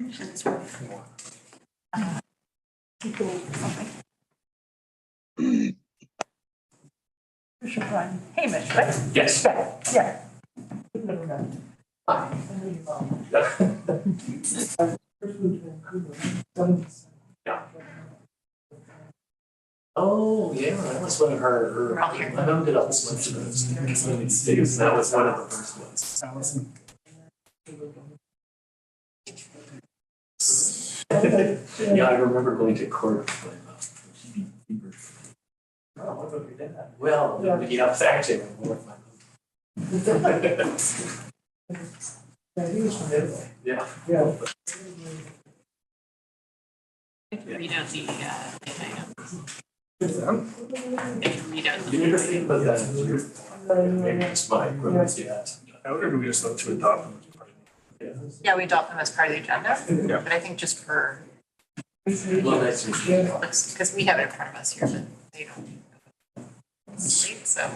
definitions of people something. Hamish, right? Yes. Yeah. Oh, yeah, that was one of her, my mom did all this one of those. That was one of the first ones. Allison. Yeah, I remember going to court with Oh, what about your dad? well, yeah, actually, I'm more of my. Yeah, he was from Italy. Yeah. Yeah. Read out the item. Good for them. Read out You never think about that. Maybe it's my equivalent to that. Or do we just look to adopt them? Yeah, we adopt them as part of the agenda, Yeah. but I think just for, Well, that's because we have it in front of us here, but they don't. Right, so.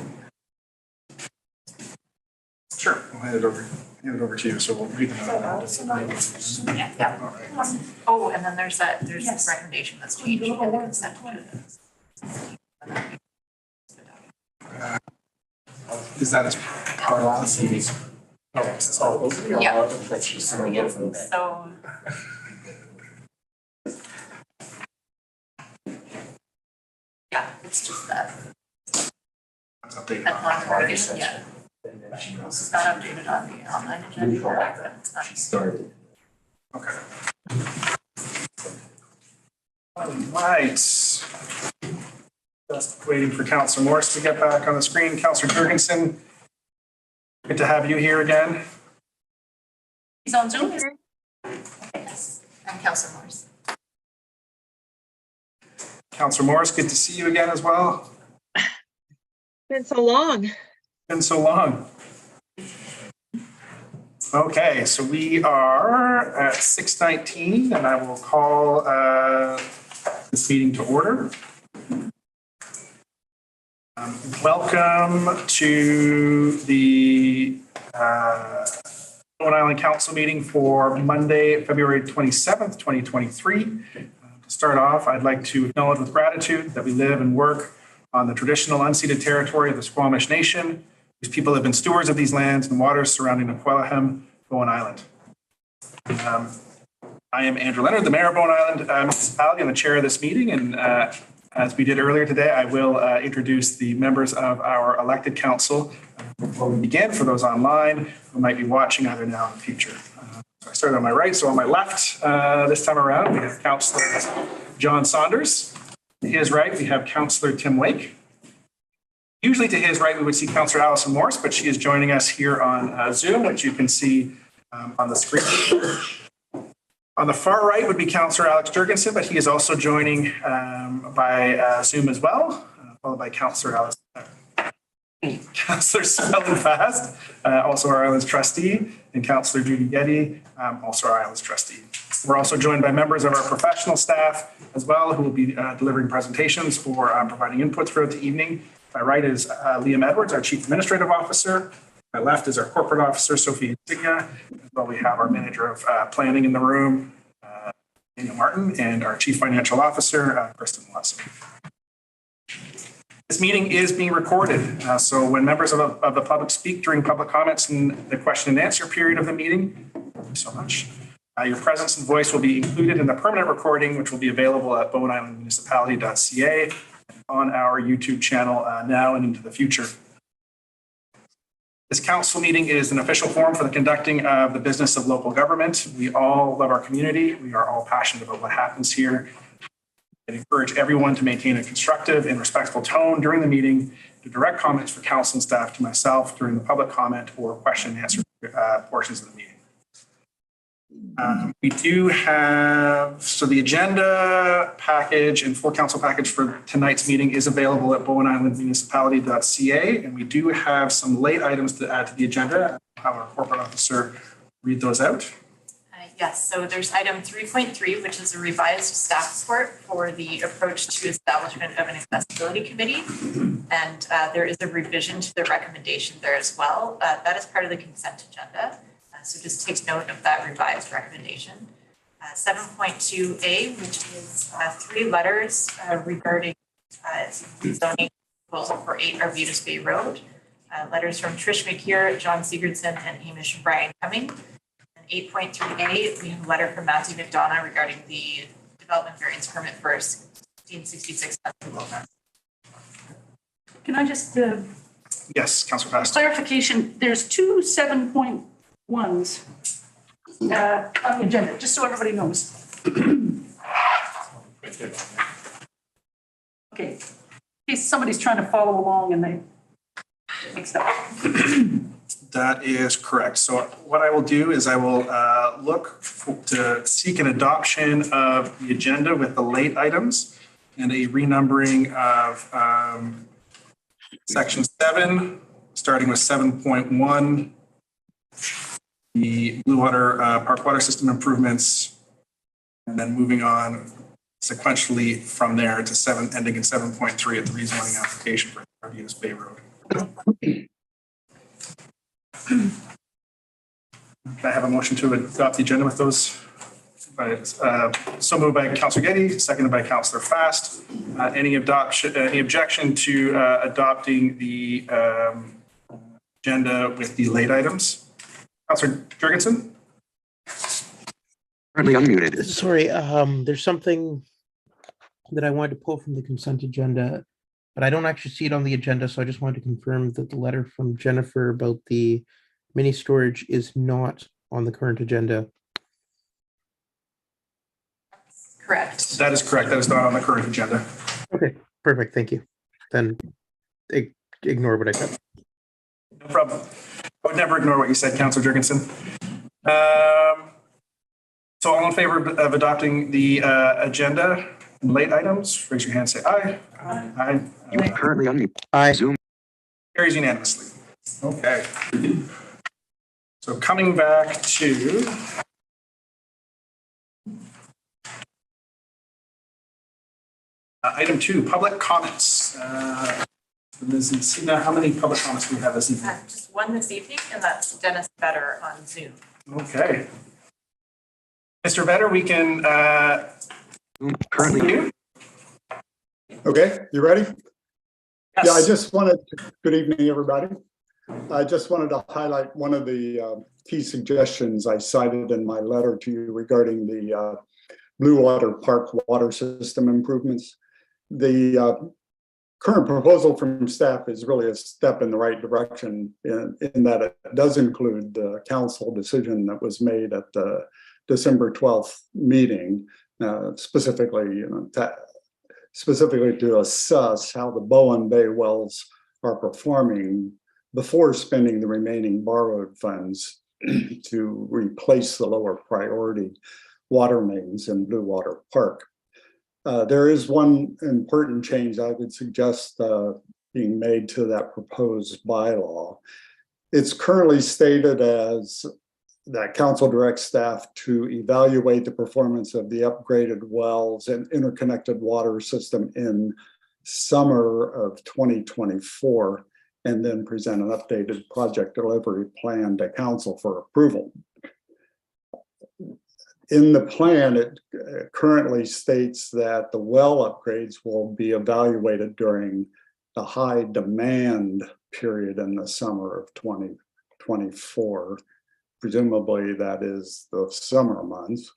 Sure. We'll hand it over to you, so we'll read them out. Yeah. All right. Oh, and then there's this Yes. recommendation that's changed in the consent agenda. Is that as part of the Oh, Yeah. But she's coming in from that. So. Yeah, it's just that, update? that one recommendation, yeah. It's not updated on the online agenda, but it's not. She started. Okay. All right. Just waiting for Councillor Morris to get back on the screen. Councillor Jurgensen, good to have you here again. He's on Zoom here. Yes, I'm Councilor Morris. Councillor Morris, good to see you again as well. Been so long. Been so long. Okay, so we are at 6:19 and I will call this meeting to order. Welcome to the Bowen Island Council meeting for Monday, February 27th, 2023. To start off, I'd like to acknowledge with gratitude that we live and work on the traditional unceded territory of the Squamish Nation, whose people have been stewards of these lands and waters surrounding the Quellahem, Bowen Island. I am Andrew Leonard, the Mayor of Bowen Island Municipality and the chair of this meeting. And as we did earlier today, I will introduce the members of our elected council before we begin for those online who might be watching either now or in the future. So I started on my right, so on my left this time around, we have Councillor John Saunders. To his right, we have Councillor Tim Wake. Usually to his right, we would see Councillor Allison Morris, but she is joining us here on Zoom, which you can see on the screen. On the far right would be Councillor Alex Jurgensen, but he is also joining by Zoom as well, followed by Councillor Alice. Councillor Spelling Fast, also our Islands trustee, and Councillor Judy Getty, also our Islands trustee. We're also joined by members of our professional staff as well, who will be delivering presentations or providing inputs throughout the evening. My right is Liam Edwards, our Chief Administrative Officer. My left is our Corporate Officer, Sophie Insignia. As well, we have our Manager of Planning in the room, Daniel Martin, and our Chief Financial Officer, Kristen Watson. This meeting is being recorded, so when members of the public speak during public comments in the question and answer period of the meeting, thank you so much. Your presence and voice will be included in the permanent recording, which will be available at bowenislandmunicipality.ca on our YouTube channel now and into the future. This council meeting is an official forum for the conducting of the business of local government. We all love our community. We are all passionate about what happens here. I encourage everyone to maintain a constructive and respectful tone during the meeting, to direct comments for council and staff to myself during the public comment or question and answer portions of the meeting. We do have, so the agenda package and full council package for tonight's meeting is available at bowenislandmunicipality.ca, and we do have some late items to add to the agenda. I'll have our corporate officer read those out. Yes, so there's item 3.3, which is a revised staff report for the approach to establishment of an accessibility committee. And there is a revision to the recommendation there as well. That is part of the consent agenda. So just take note of that revised recommendation. 7.2A, which is 3 letters regarding zoning proposal for 8 Arbutus Bay Road. Letters from Trish McKeer, John Sigurdson, and Hamish Brian Cumming. And 8.3A, we have a letter from Matthew McDonough regarding the development variance permit for 1666 Wilton. Can I just, Yes, Councillor Fast. clarification, there's 2 7.1s on the agenda, just so everybody knows. Okay, in case somebody's trying to follow along and they mixed up. That is correct. So what I will do is I will to seek an adoption of the agenda with the late items and a renumbering of section 7, starting with 7.1, the Blue Water Park water system improvements, and then moving on sequentially from there to 7, ending in 7.3 at the rezoning application for Arbutus Bay Road. Can I have a motion to adopt the agenda with those? So moved by Councillor Getty, seconded by Councillor Fast. Any objection to adopting the agenda with the late items? Councillor Jurgensen? Currently unmuted. Sorry, there's something that I wanted to pull from the consent agenda, but I don't actually see it on the agenda, so I just wanted to confirm that the letter from Jennifer about the mini storage is not on the current agenda. Correct. That is correct. That is not on the current agenda. Okay, perfect, thank you. Then ignore what I said. No problem. I would never ignore what you said, Councillor Jurgensen. So all in favor of adopting the agenda and late items, raise your hand, say aye. Aye. You are currently unmuted. Aye. Zoom. Carries unanimously. Okay. So coming back to item 2, public comments. Ms. Encina, how many public comments do we have this evening? Just one this evening, and that's Dennis Better on Zoom. Okay. Mr. Vetter, we can Zoom. Currently. Okay, you ready? Yes. Yeah, I just wanted, good evening, everybody. I just wanted to highlight one of the key suggestions I cited in my letter to you regarding the Blue Water Park water system improvements. The current proposal from staff is really a step in the right direction in that it does include the council decision that was made at the December 12th meeting, specifically to assess how the Bowen Bay wells are performing before spending the remaining borrowed funds to replace the lower priority water mains in Blue Water Park. There is one important change I would suggest being made to that proposed bylaw. It's currently stated as that council directs staff to evaluate the performance of the upgraded wells and interconnected water system in summer of 2024, and then present an updated project delivery plan to council for approval. In the plan, it currently states that the well upgrades will be evaluated during the high demand period in the summer of 2024. Presumably that is the summer months.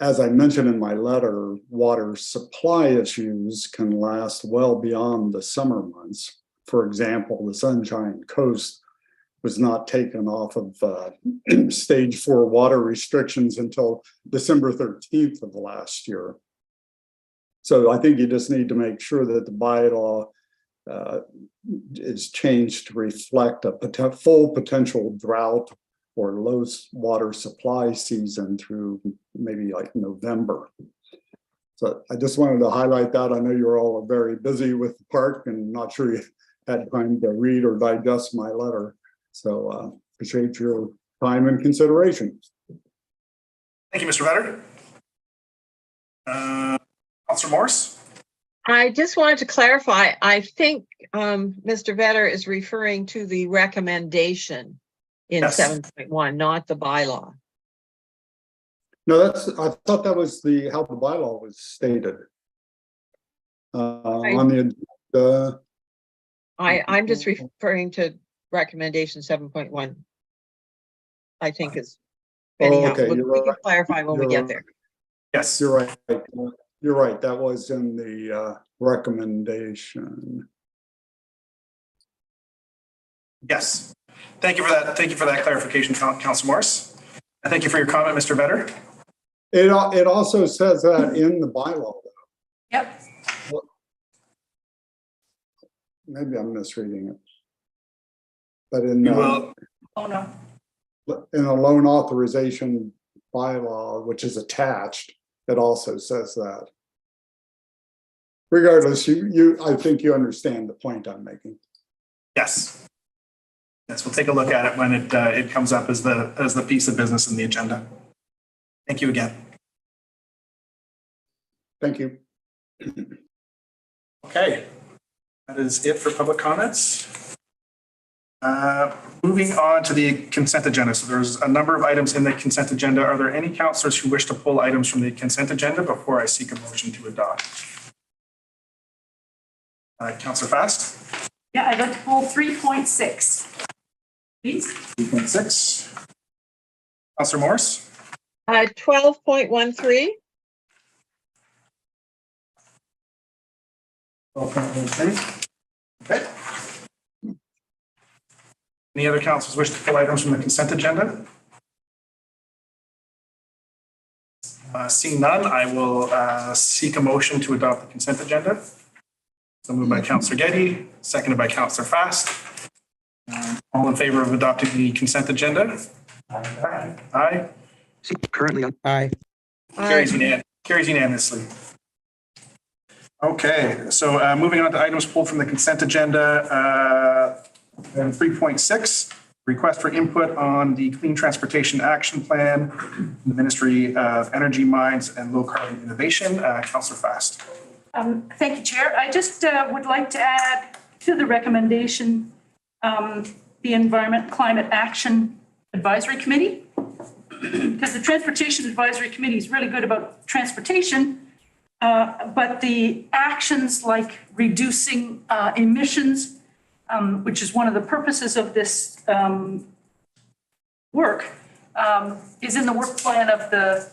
As I mentioned in my letter, water supply issues can last well beyond the summer months. For example, the Sunshine Coast was not taken off of stage 4 water restrictions until December 13th of last year. So I think you just need to make sure that the bylaw is changed to reflect a full potential drought or low water supply season through maybe like November. So I just wanted to highlight that. I know you're all very busy with the park and not sure you had time to read or digest my letter. So appreciate your time and consideration. Thank you, Mr. Vetter. Councillor Morse? I just wanted to clarify, I think Mr. Vetter is referring to the recommendation in Yes. 7.1, not the bylaw. No, I thought that was how the bylaw was stated. On the, I'm just referring to recommendation 7.1. I think is, anyhow, okay, we you're can right. clarify when we You're get there. Yes. You're right. You're right. That was in the recommendation. Yes. Thank you for that. Thank you for that clarification, Councilor Morris. And thank you for your comment, Mr. Vetter. It also says that in the bylaw. Yep. Maybe I'm misreading it. But in We will, Oh, no. a loan authorization bylaw, which is attached, it also says that. Regardless, I think you understand the point I'm making. yes. Yes, we'll take a look at it when it comes up as the piece of business in the agenda. Thank you again. Thank you. Okay, that is it for public comments. Moving on to the consent agenda. So there's a number of items in the consent agenda. Are there any councillors who wish to pull items from the consent agenda before I seek a motion to adopt? Councillor Fast? Yeah, I'd like to pull 3.6. Please. 3.6. Councillor Morris? 12.13. 12.13. Okay. Any other councillors wish to pull items from the consent agenda? Seeing none, I will seek a motion to adopt the consent agenda. So moved by Councillor Getty, seconded by Councillor Fast. All in favor of adopting the consent agenda? Aye. Aye. See, currently on. Aye. Carries unanimously. Okay, so moving on to items pulled from the consent agenda. 3.6, request for input on the Clean Transportation Action Plan, the Ministry of Energy, Mines and Low Carbon Innovation. Councillor Fast. Thank you, Chair. I just would like to add to the recommendation the Environment Climate Action Advisory Committee, because the Transportation Advisory Committee is really good about transportation, but the actions like reducing emissions, which is one of the purposes of this work, is in the work plan of the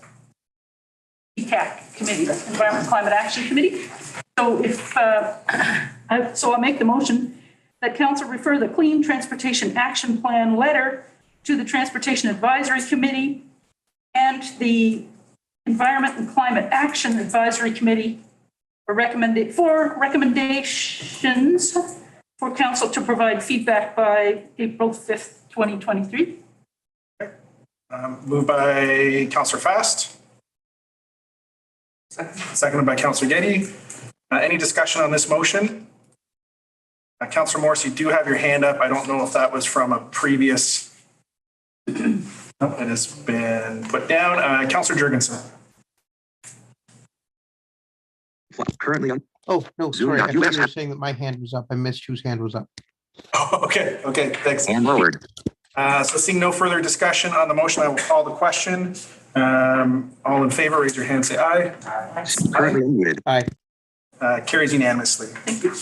ECAC Committee, the Environment Climate Action Committee. So so I'll make the motion that council refer the Clean Transportation Action Plan letter to the Transportation Advisory Committee and the Environment and Climate Action Advisory Committee for recommendations for council to provide feedback by April 5th, 2023. Moved by Councillor Fast. Seconded by Councillor Getty. Any discussion on this motion? Councillor Morris, you do have your hand up. I don't know if that was from a previous. Nope, it has been put down. Councillor Jurgensen. Currently on. Oh, no, Zoom sorry. I dot thought US. you were saying that my hand was up. I missed whose hand was up. Oh, okay, thanks. And lowered. So seeing no further discussion on the motion, I will call the question. All in favor, raise your hand, say aye. Currently unmuted. Aye. Carries unanimously. Thank you.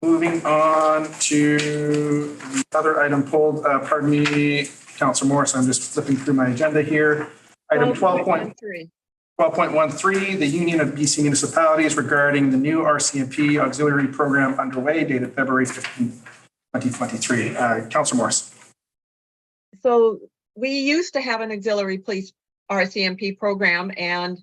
Moving on to the other item pulled, pardon me, Councillor Morris, I'm just flipping through my agenda here. Item 12.13, the Union of BC Municipalities regarding the new RCMP auxiliary program underway dated February 15, 2023. Councillor Morris. So we used to have an auxiliary police RCMP program, and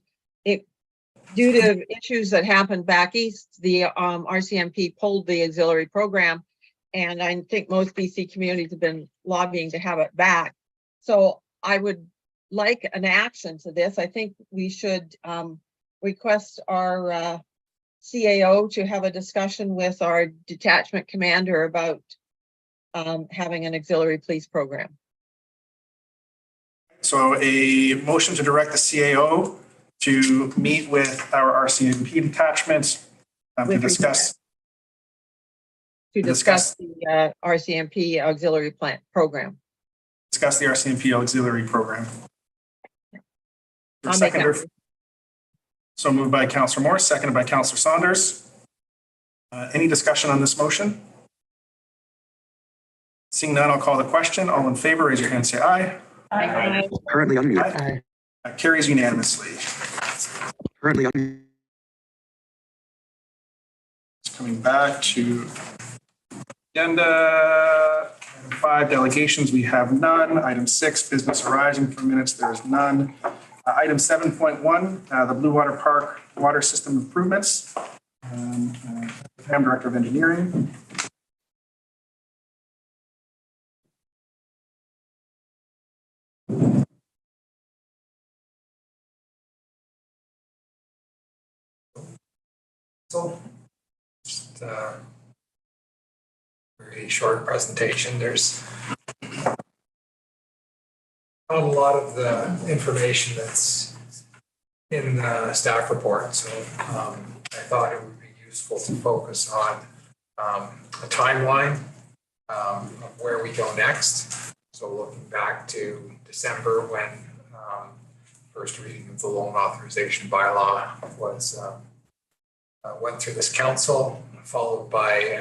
due to issues that happened back east, the RCMP pulled the auxiliary program, and I think most BC communities have been lobbying to have it back. So I would like an action to this. I think we should request our CAO to have a discussion with our detachment commander about having an auxiliary police program. So a motion to direct the CAO to meet with our RCMP detachments to discuss the RCMP auxiliary plant program. Discuss the RCMP auxiliary program. I'll make Seconder. that. So moved by Councillor Morse, seconded by Councillor Saunders. Any discussion on this motion? Seeing none, I'll call the question. All in favor, raise your hand, say aye. Currently unmuted. Aye. That carries unanimously. Currently unmuted. Coming back to agenda. Item 5, delegations, we have none. Item 6, business arising from minutes, there is none. Item 7.1, the Blue Water Park Water System Improvements. I'm Director of Engineering. So, just a very short presentation. There's not a lot of the information that's in the staff report, so I thought it would be useful to focus on a timeline of where we go next. So looking back to December when first reading of the loan authorization bylaw was went through this council, followed by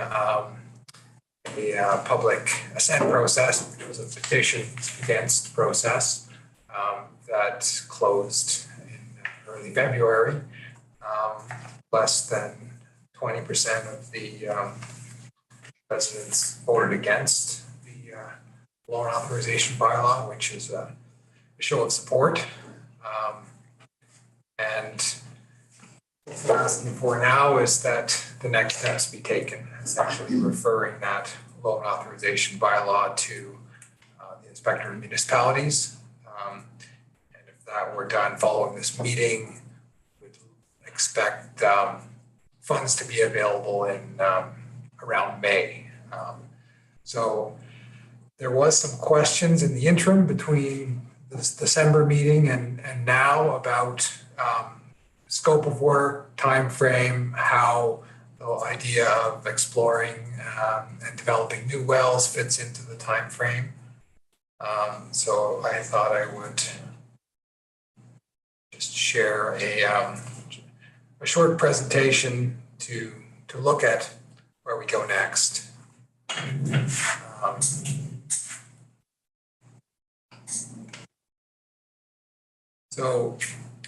a public assent process, which was a petition against process that closed in early February. Less than 20% of the residents voted against the loan authorization bylaw, which is a show of support. And what we're asking for now is that the next steps be taken, essentially referring that loan authorization bylaw to the inspector of municipalities. And if that were done following this meeting, we'd expect funds to be available in around May. So there was some questions in the interim between this December meeting and now about scope of work, time frame, how the idea of exploring and developing new wells fits into the time frame. So I thought I would just share a short presentation to look at where we go next. So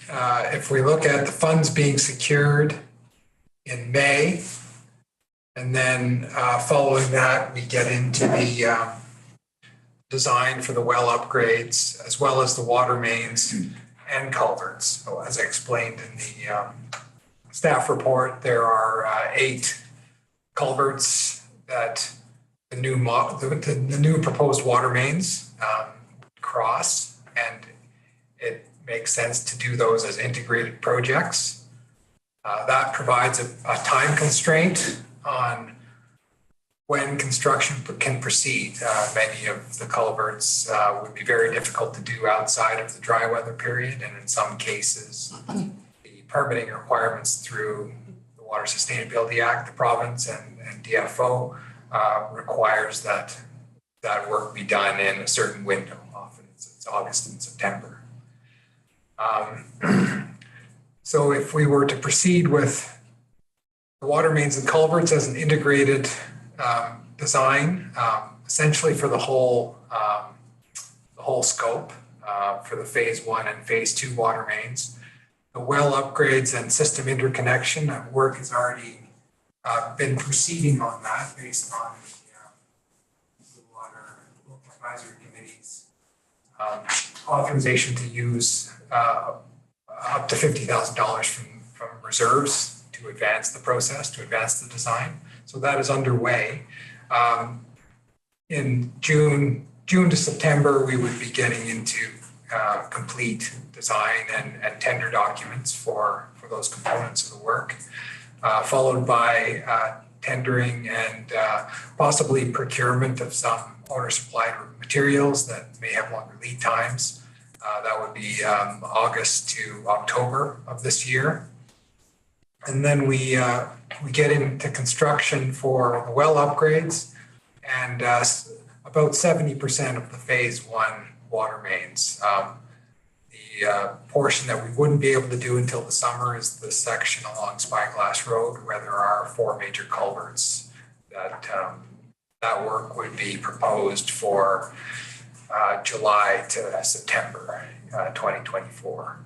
if we look at the funds being secured in May, and then following that, we get into the design for the well upgrades, as well as the water mains and culverts. So as I explained in the staff report, there are 8 culverts that the new proposed water mains cross, and it makes sense to do those as integrated projects. That provides a time constraint on when construction can proceed. Many of the culverts would be very difficult to do outside of the dry weather period, and in some cases, the permitting requirements through the Water Sustainability Act, the province and DFO requires that work be done in a certain window. Often it's August and September. So if we were to proceed with the water mains and culverts as an integrated design, essentially for the whole scope for the phase 1 and phase 2 water mains, the well upgrades and system interconnection work has already been proceeding on that based on the Water Local Advisory Committee's authorization to use up to $50,000 from reserves to advance the process, to advance the design. So that is underway. In June to September, we would be getting into complete design and tender documents for those components of the work, followed by tendering and possibly procurement of some owner-supplied materials that may have longer lead times. That would be August to October of this year. And then we get into construction for the well upgrades, and about 70% of the phase 1 water mains. The portion that we wouldn't be able to do until the summer is the section along Spyglass Road where there are 4 major culverts that work would be proposed for July to September 2024.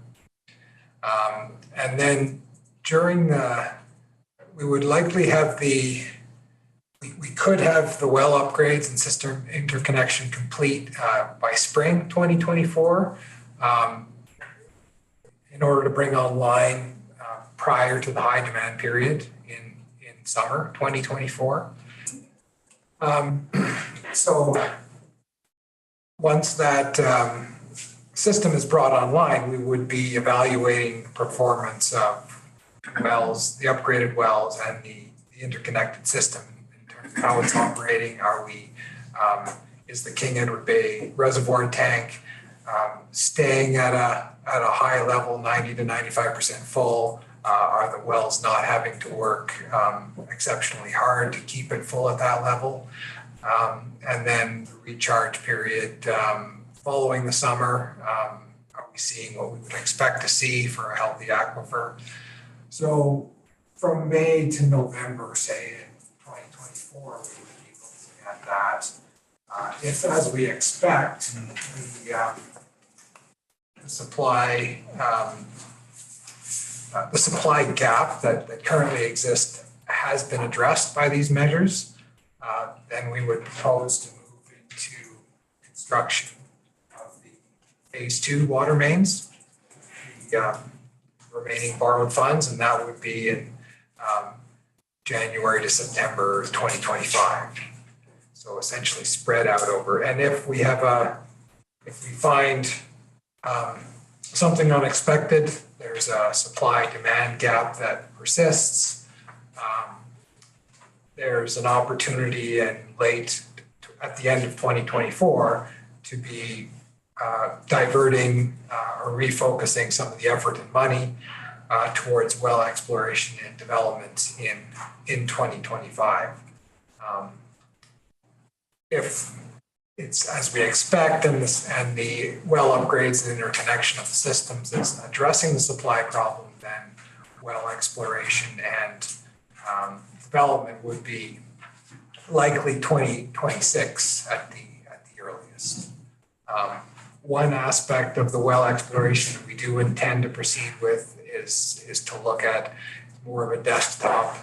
And then during we would likely have we could have the well upgrades and system interconnection complete by spring 2024 in order to bring online prior to the high demand period in summer 2024. So once that system is brought online, we would be evaluating the performance of wells, the upgraded wells and the interconnected system in terms of how it's operating. Is the King Edward Bay reservoir tank staying at a high level, 90 to 95% full? Are the wells not having to work exceptionally hard to keep it full at that level? And then the recharge period following the summer, are we seeing what we would expect to see for a healthy aquifer? So from May to November, say in 2024, we would be looking at that. If, as we expect, the supply gap that currently exists has been addressed by these measures, then we would propose to move into construction of the phase 2 water mains, the remaining borrowed funds, and that would be in January to September 2025. So essentially spread out over, and if we find something unexpected, there's a supply demand gap that persists, there's an opportunity at the end of 2024 to be diverting or refocusing some of the effort and money towards well exploration and development in 2025. If it's as we expect and the well upgrades and interconnection of the systems is addressing the supply problem, then well exploration and development would be likely 2026 at the earliest. One aspect of the well exploration we do intend to proceed with is to look at more of a desktop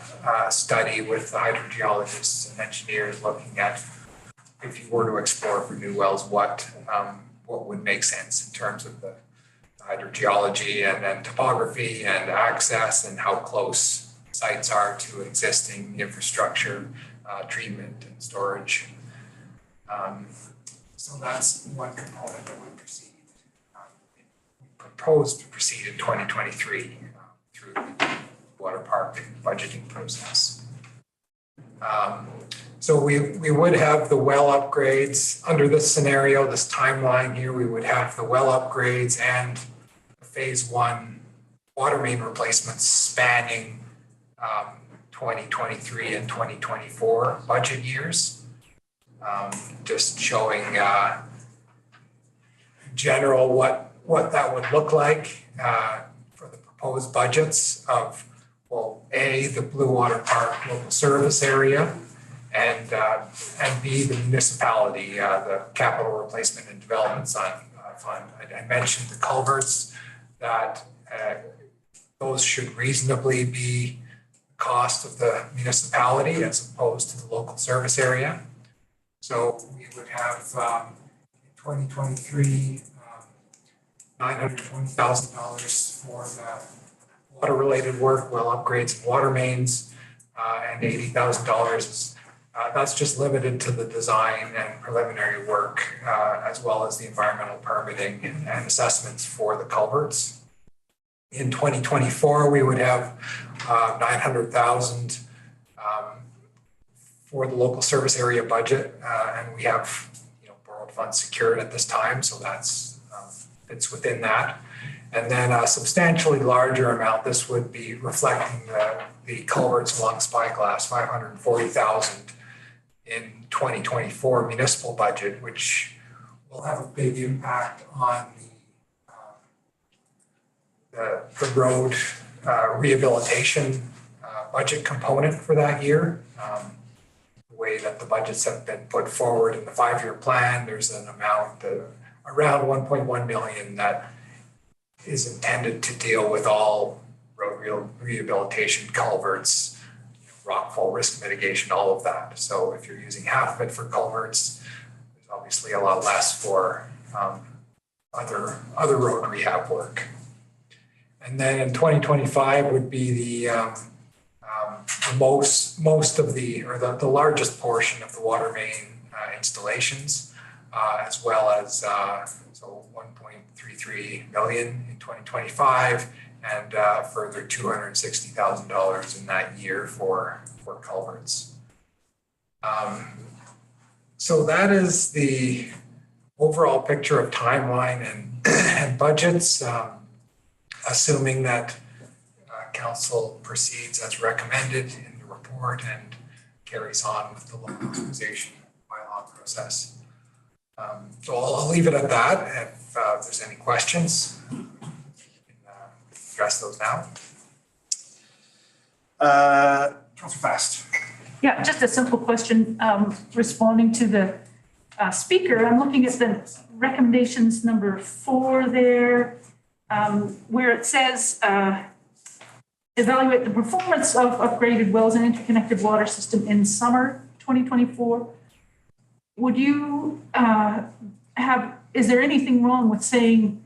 study with the hydrogeologists and engineers looking at, if you were to explore for new wells, what would make sense in terms of the hydrogeology and then topography and access and how close sites are to existing infrastructure, treatment and storage. So that's one component that would proceed. We propose to proceed in 2023 through the water park budgeting process. So we would have the well upgrades under this scenario, this timeline here. We would have the well upgrades and the phase 1 water main replacements spanning 2023 and 2024 budget years. Just showing general what that would look like for the proposed budgets of, well, A, the Blue Water Park local service area, and B, the municipality, the capital replacement and development fund. I mentioned the culverts, that those should reasonably be the cost of the municipality as opposed to the local service area. So we would have in 2023, $920,000 for the water-related work, well upgrades and water mains, and $80,000. That's just limited to the design and preliminary work, as well as the environmental permitting and assessments for the culverts. In 2024, we would have $900,000 for the local service area budget, and we have borrowed funds secured at this time, so that's it's within that. And then a substantially larger amount, this would be reflecting the culverts along Spyglass, $540,000 in 2024 municipal budget, which will have a big impact on the road rehabilitation budget component for that year. The way that the budgets have been put forward in the 5-year plan, there's an amount around 1.1 million that is intended to deal with all road rehabilitation, culverts, rockfall risk mitigation, all of that. So if you're using half of it for culverts, there's obviously a lot less for other road rehab work. And then in 2025 would be the most of the largest portion of the water main installations, as well as so 1.33 million in 2025, and further $260,000 in that year for culverts. So that is the overall picture of timeline and budgets, assuming that council proceeds as recommended in the report and carries on with the loan authorization bylaw process. So I'll leave it at that. If there's any questions, we can address those now. Councillor Fast. Yeah, just a simple question, responding to the speaker. I'm looking at the recommendations number 4 there, where it says, evaluate the performance of upgraded wells and interconnected water system in summer 2024. Would you is there anything wrong with saying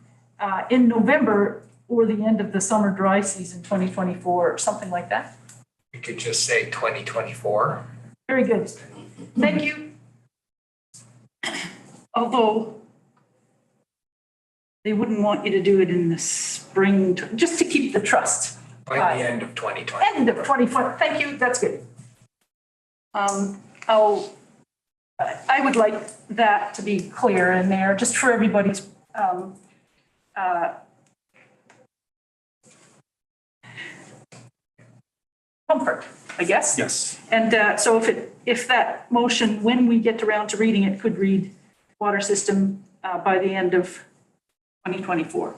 in November or the end of the summer dry season 2024 or something like that? We could just say 2024. Very good. Thank you. Although they wouldn't want you to do it in the spring, just to keep the trust. By the end of 2020. End of 2020. Thank you. That's good. I would like that to be clear in there, just for everybody's comfort, I guess. Yes. And so if that motion, when we get around to reading it, could read water system by the end of 2024.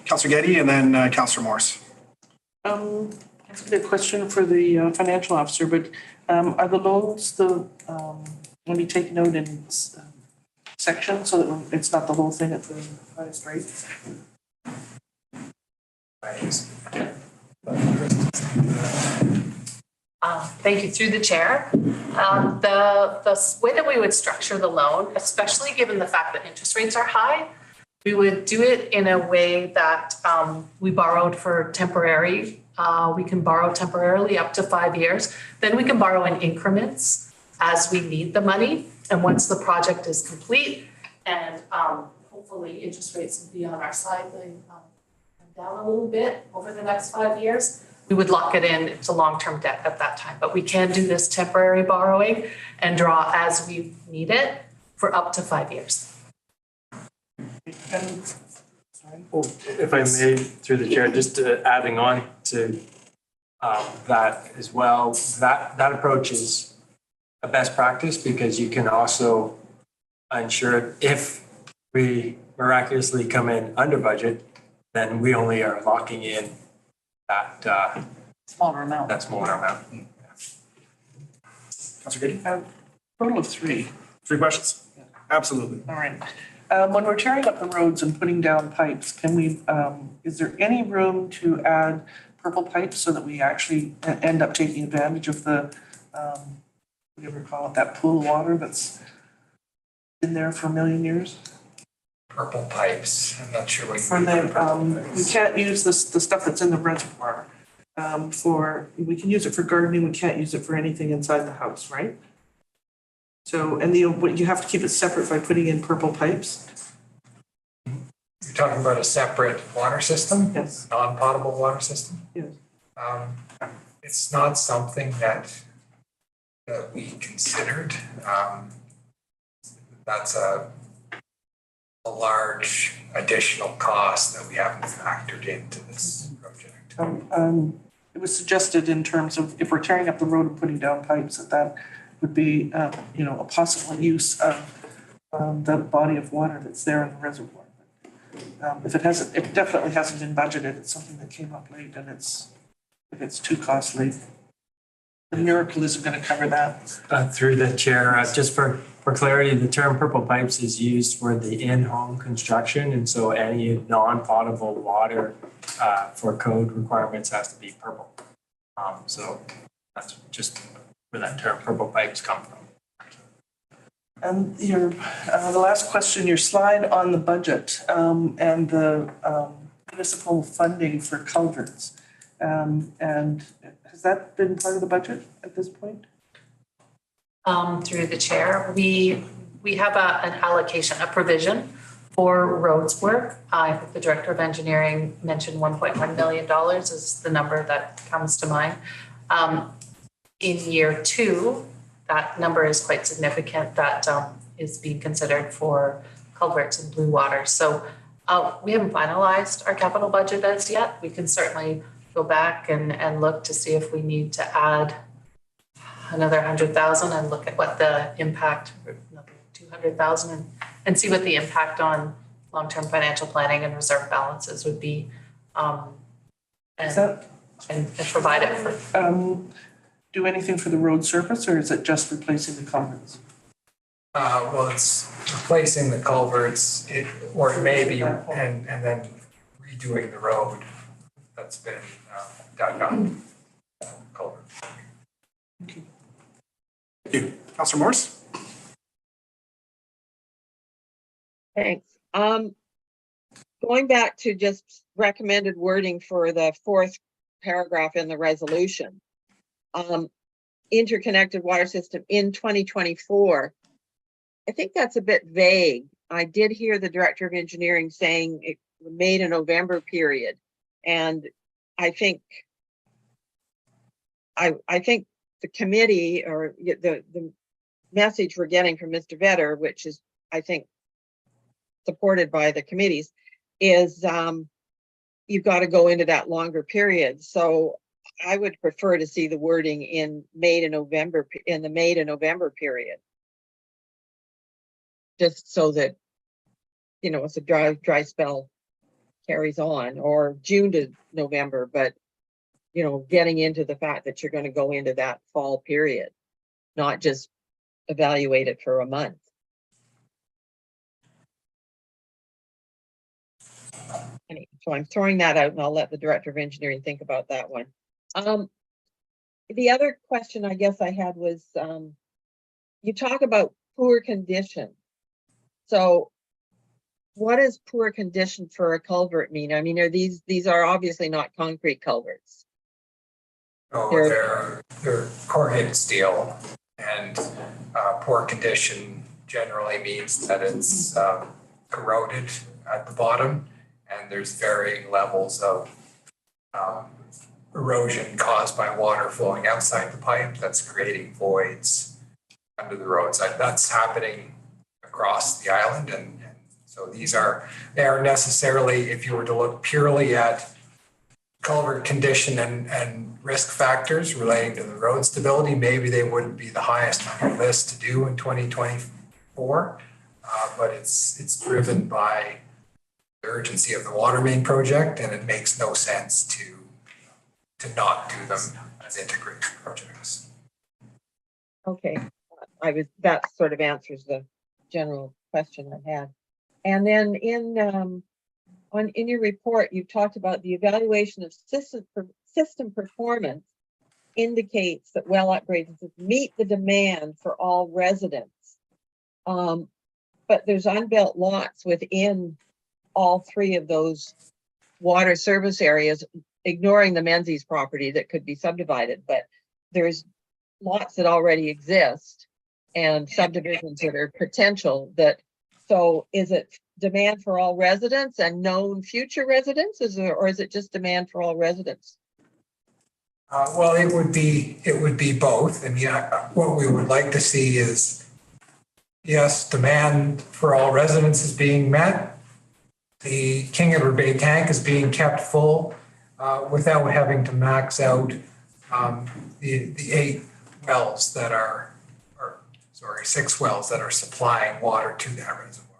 Councillor Getty and then Councillor Morse. That's a good question for the financial officer, but are the loans going to be taken out in sections so that it's not the whole thing at the highest rate? Thank you, through the chair. The way that we would structure the loan, especially given the fact that interest rates are high, we would do it in a way that we borrowed for temporary. We can borrow temporarily up to 5 years. Then we can borrow in increments as we need the money. And once the project is complete and hopefully interest rates will be on our side, they come down a little bit over the next 5 years, we would lock it in to long-term debt at that time. But we can do this temporary borrowing and draw as we need it for up to 5 years. Well, if I may, through the chair, just adding on to that as well, that approach is a best practice because you can also ensure if we miraculously come in under budget, then we only are locking in that Smaller amount. that smaller amount. Councillor Getty. Total of 3. 3 questions? Absolutely. All right. When we're tearing up the roads and putting down pipes, can we, is there any room to add purple pipes so that we actually end up taking advantage of the, whatever you call it, that pool of water that's been there for a million years? Purple pipes, I'm not sure what you For mean. we can't use the stuff that's in the reservoir we can use it for gardening, we can't use it for anything inside the house, right? So, and you have to keep it separate by putting in purple pipes? You're talking about a separate water system? Yes. Non-potable water system? Yes. It's not something that we considered. That's a large additional cost that we haven't factored into this project. It was suggested in terms of if we're tearing up the road and putting down pipes, that would be, a possible use of the body of water that's there in the reservoir. if it definitely hasn't been budgeted, it's something that came up late and if it's too costly. The miracle isn't gonna cover that. Through the chair, just for clarity, the term purple pipes is used for the in-home construction. And so any non-potable water for code requirements has to be purple. So that's just where that term purple pipes come from. And the last question, your slide on the budget and the municipal funding for culverts. And has that been part of the budget at this point? Through the chair, we have an allocation, a provision for roads work. I think the director of engineering mentioned $1.1 million is the number that comes to mind. In year 2, that number is quite significant. That is being considered for culverts and blue water. So we haven't finalized our capital budget as yet. We can certainly go back and look to see if we need to add another 100,000 and look at what the impact, another 200,000 and see what the impact on long-term financial planning and reserve balances would be. And provide it for. Do anything for the road surface, or is it just replacing the culverts? Well, it's replacing the culverts, or it may be, and then redoing the road that's been dug up. Culvert. Thank you. Councillor Morse? Thanks. Going back to just recommended wording for the 4th paragraph in the resolution. Interconnected water system in 2024. I think that's a bit vague. I did hear the director of engineering saying it made a November period. And I think the committee or the message we're getting from Mr. Vetter, which is, I think, supported by the committees, is you've got to go into that longer period. So I would prefer to see the wording in May to November, in the May to November period. Just so that, it's a dry spell carries on, or June to November, but, getting into the fact that you're going to go into that fall period, not just evaluate it for a month. So I'm throwing that out and I'll let the director of engineering think about that one. The other question I guess I had was, you talk about poor condition. So what does poor condition for a culvert mean? I mean, these are obviously not concrete culverts. Oh, they're corrugated steel, and poor condition generally means that it's corroded at the bottom, and there's varying levels of erosion caused by water flowing outside the pipe that's creating voids under the roads. That's happening across the island, and so they are necessarily, if you were to look purely at culvert condition and risk factors relating to the road stability, maybe they wouldn't be the highest on your list to do in 2024, but it's driven by the urgency of the water main project, and it makes no sense to not do them as integrated projects. Okay, that sort of answers the general question I had. And then in your report, you talked about the evaluation of system performance indicates that well upgrades meet the demand for all residents. But there's unbuilt lots within all 3 of those water service areas, ignoring the Menzies property that could be subdivided, but there's lots that already exist and subdivisions that are potential so is it demand for all residents and known future residents, or is it just demand for all residents? Well, it would be both. I mean, what we would like to see is, yes, demand for all residents is being met. The King Edward Bay tank is being kept full without having to max out the 8 wells that are, 6 wells that are supplying water to that reservoir.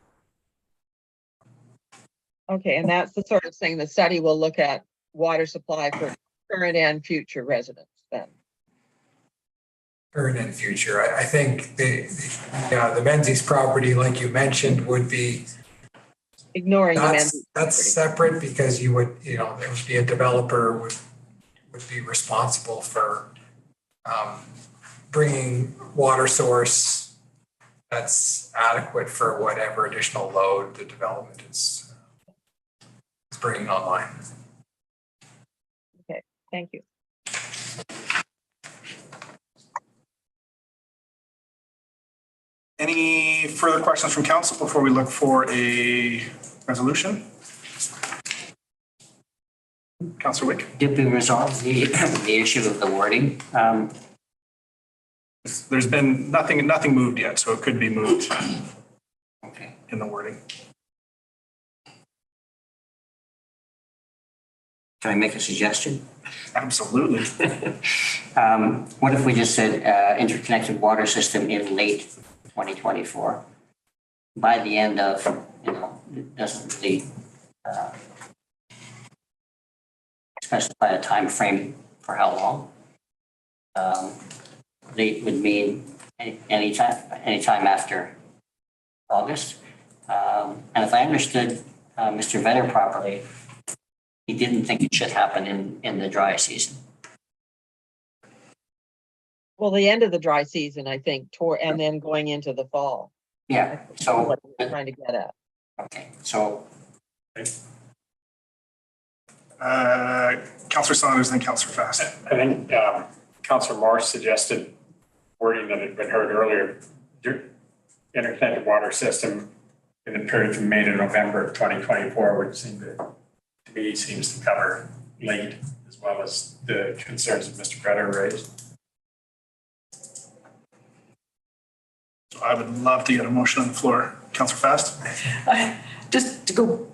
Okay, and that's the sort of thing the study will look at water supply for current and future residents then. Current and future. I think the Menzies property, like you mentioned, would be, Ignoring the Menzies that's property. separate because you would, there would be a developer would be responsible for bringing water source that's adequate for whatever additional load the development is bringing online. Okay, thank you. Any further questions from council before we look for a resolution? Councillor Wick? Did we resolve the issue of the wording? There's been nothing moved yet, so it could be moved Okay. in the wording. Can I make a suggestion? Absolutely. What if we just said interconnected water system in late 2024? By the end of, it doesn't really specify a time frame for how long. Late would mean anytime after August. And if I understood Mr. Vedder properly, he didn't think it should happen in the dry season. Well, the end of the dry season, I think, and then going into the fall. Yeah, so, What we're trying to get at. okay, so Councillor Saunders and Councillor Fast. I think Councillor Marsh suggested wording that had been heard earlier. Interconnected water system in the period from May to November of 2024 would seem to me seems to cover late as well as the concerns that Mr. Vedder raised. So I would love to get a motion on the floor. Councillor Fast? Just to go,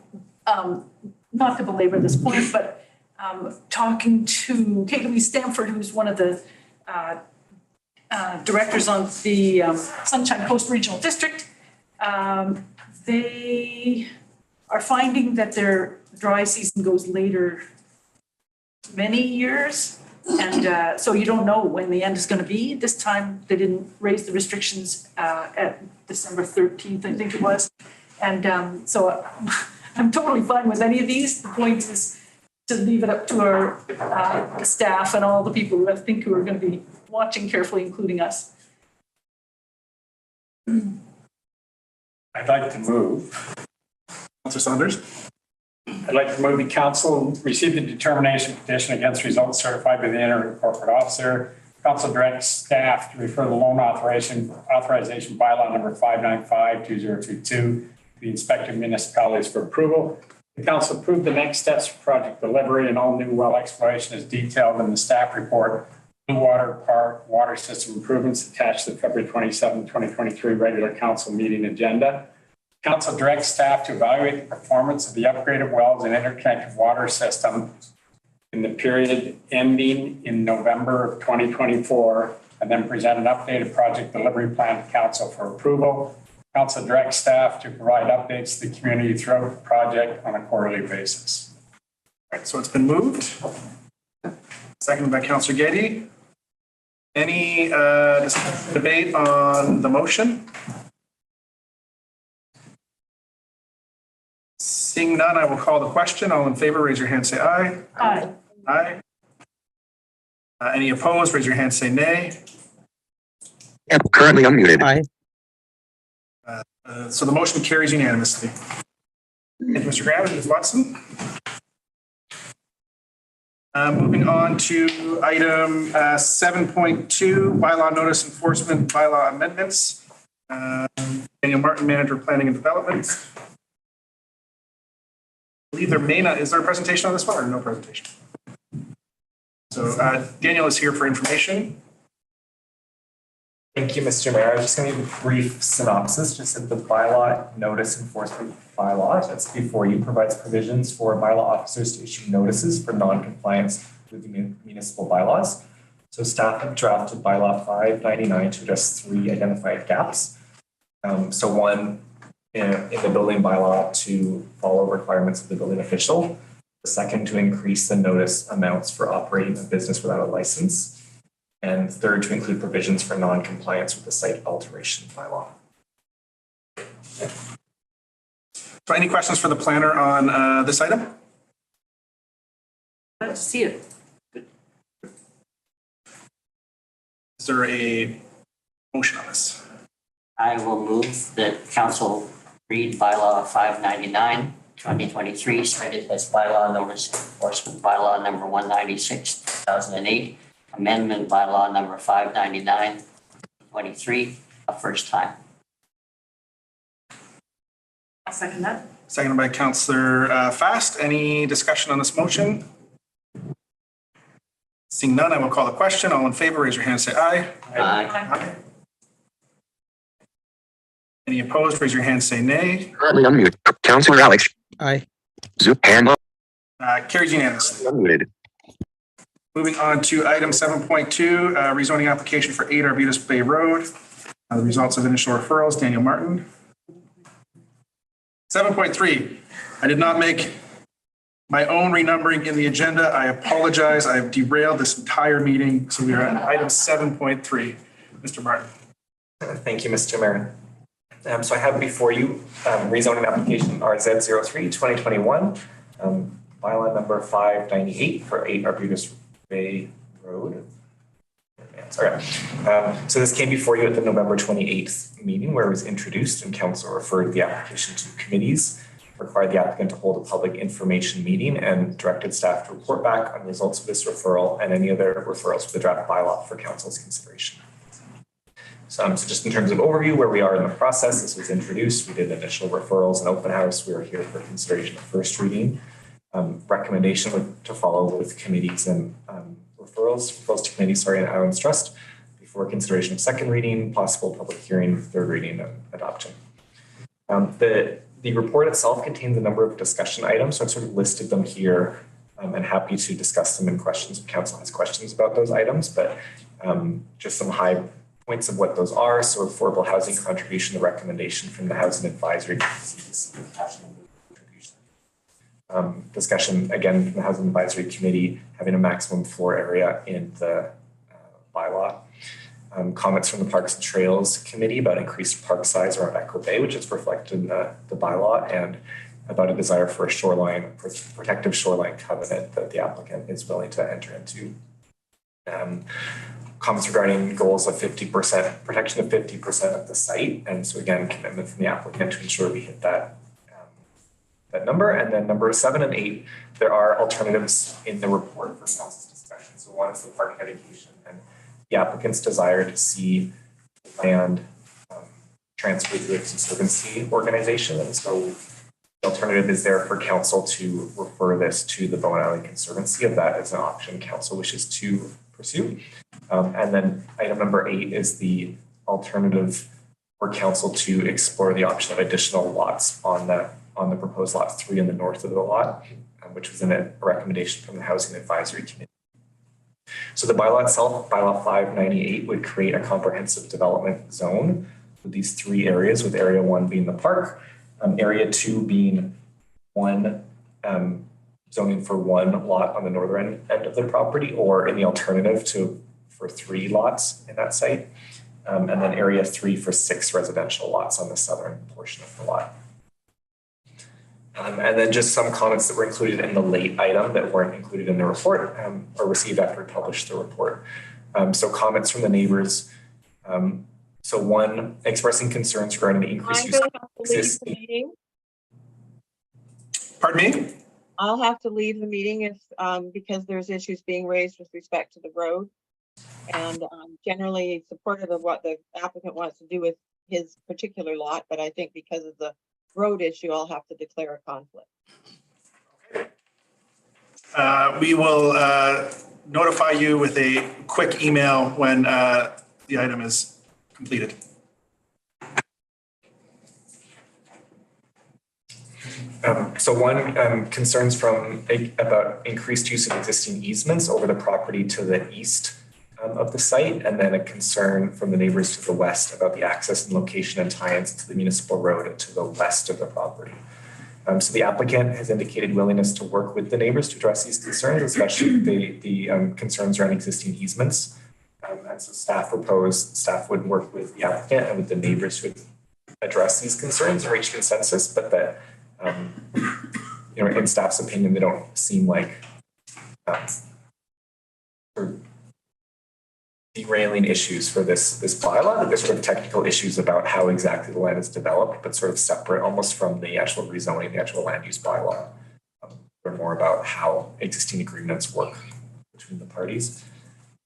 not to belabor this point, but talking to Kate Stanford, who's one of the directors on the Sunshine Coast Regional District, they are finding that their dry season goes later many years. And so you don't know when the end is going to be. This time they didn't raise the restrictions at December 13th, I think it was. And so I'm totally fine with any of these. The point is to leave it up to our staff and all the people who I think who are going to be watching carefully, including us. I'd like to move. Councillor Saunders? I'd like to move the council receive the determination petition against results certified by the interim corporate officer. Council directs staff to refer the loan authorization bylaw number 595-2022 to the inspected municipalities for approval. The council approved the next steps for project delivery and all new well exploration is detailed in the staff report. Blue Water Park Water System Improvements attached to the February 27, 2023 regular council meeting agenda. Council directs staff to evaluate the performance of the upgraded wells and interconnected water system in the period ending in November of 2024, and then present an updated project delivery plan to council for approval. Council directs staff to provide updates to the community throughout the project on a quarterly basis. All right, so it's been moved. Seconded by Councillor Getty. Any debate on the motion? Seeing none, I will call the question. All in favor, raise your hand, say aye. Aye. Aye. Any opposed, raise your hand, say nay. Yep, currently unmuted. Aye. So the motion carries unanimously. Thank you, Mr. Graham. Ms. Watson. Moving on to item 7.2, bylaw notice enforcement, bylaw amendments. Daniel Martin, Manager of Planning and Development. I believe there may not, is there a presentation on this one or no presentation? So Daniel is here for information. Thank you, Mr. Mayor. I'm just going to give a brief synopsis just of the bylaw notice enforcement bylaw that's before you provides provisions for bylaw officers to issue notices for non-compliance with the municipal bylaws. So staff have drafted bylaw 599 to address 3 identified gaps. So one, in the building bylaw to follow requirements of the building official. The second, to increase the notice amounts for operating a business without a license. And third, to include provisions for non-compliance with the site alteration bylaw. So any questions for the planner on this item? Glad to see it. Is there a motion on this? I will move that council read bylaw 599, 2023, cited as bylaw notice enforcement bylaw number 196, 2008, amendment bylaw number 599, 23, a first time. I'll second that. Seconded by Councillor Fast. Any discussion on this motion? Seeing none, I will call the question. All in favor, raise your hand, say aye. Aye. Any opposed, raise your hand, say nay. Currently unmuted. Councillor Alex. Aye. Zoom hand up. Carries unanimously. Unmuted. Moving on to item 7.2, rezoning application for 8 Arbutus Bay Road. The results of initial referrals, Daniel Martin. 7.3, I did not make my own renumbering in the agenda. I apologize. I have derailed this entire meeting. So we are at item 7.3. Mr. Martin. Thank you, Mr. Mayor. So I have before you rezoning application RZ03 2021, bylaw number 598 for 8 Arbutus Bay Road. Sorry. So this came before you at the November 28th meeting where it was introduced and council referred the application to committees, required the applicant to hold a public information meeting and directed staff to report back on the results of this referral and any other referrals for the draft bylaw for council's consideration. So just in terms of overview, where we are in the process, this was introduced. We did initial referrals and open house. We are here for consideration of first reading. Recommendation to follow with committees and referrals to committees, and Islands Trust before consideration of second reading, possible public hearing, third reading, and adoption. The report itself contains a number of discussion items, so I've sort of listed them here and happy to discuss them in questions if council has questions about those items, but just some high points of what those are. So affordable housing contribution, the recommendation from the Housing Advisory discussion again from the Housing Advisory Committee, having a maximum floor area in the bylaw. Comments from the Parks and Trails Committee about increased park size around Echo Bay, which is reflected in the bylaw, and about a desire for a shoreline, protective shoreline covenant that the applicant is willing to enter into. Comments regarding goals of 50%, protection of 50% of the site. And so again, commitment from the applicant to ensure we hit that number. And then number 7 and 8, there are alternatives in the report for council's discussion. So one is the park dedication and the applicant's desire to see land transferred to a conservancy organization. And so the alternative is there for council to refer this to the Bowen Island Conservancy if that is an option council wishes to pursue. And then item number 8 is the alternative for council to explore the option of additional lots on the proposed lot 3 in the north of the lot, which was in a recommendation from the Housing Advisory Committee. So the bylaw itself, bylaw 598, would create a comprehensive development zone with these 3 areas, with area 1 being the park, area 2 being one zoning for 1 lot on the northern end of the property, or in the alternative for 3 lots in that site, and then area 3 for 6 residential lots on the southern portion of the lot. And then just some comments that were included in the late item that weren't included in the report or received after we published the report. So comments from the neighbors. So one, expressing concerns regarding the increased use of existing. Pardon me? I'll have to leave the meeting if because there's issues being raised with respect to the road. And generally supportive of what the applicant wants to do with his particular lot, but I think because of the road issue, I'll have to declare a conflict. We will notify you with a quick email when the item is completed. So one, concerns about increased use of existing easements over the property to the east of the site, and then a concern from the neighbors to the west about the access and location and tie-ins to the municipal road to the west of the property. So the applicant has indicated willingness to work with the neighbors to address these concerns, especially the concerns around existing easements. And so staff would work with the applicant and with the neighbors to address these concerns and reach consensus, but that, in staff's opinion, they don't seem like sort of derailing issues for this bylaw. There's sort of technical issues about how exactly the land is developed, but sort of separate almost from the actual rezoning, the actual land use bylaw. They're more about how existing agreements work between the parties.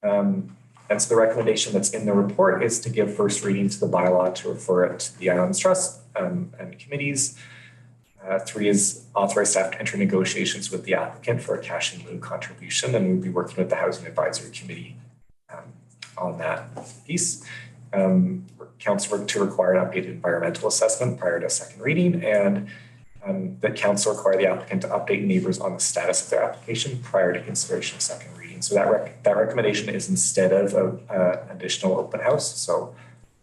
And so the recommendation that's in the report is to give first reading to the bylaw, to refer it to the Islands Trust and committees. 3 is authorize staff to enter negotiations with the applicant for a cash in lieu contribution, and we'll be working with the Housing Advisory Committee on that piece. Council work to require an updated environmental assessment prior to second reading, and that council require the applicant to update neighbors on the status of their application prior to consideration of second reading. So that recommendation is instead of an additional open house. So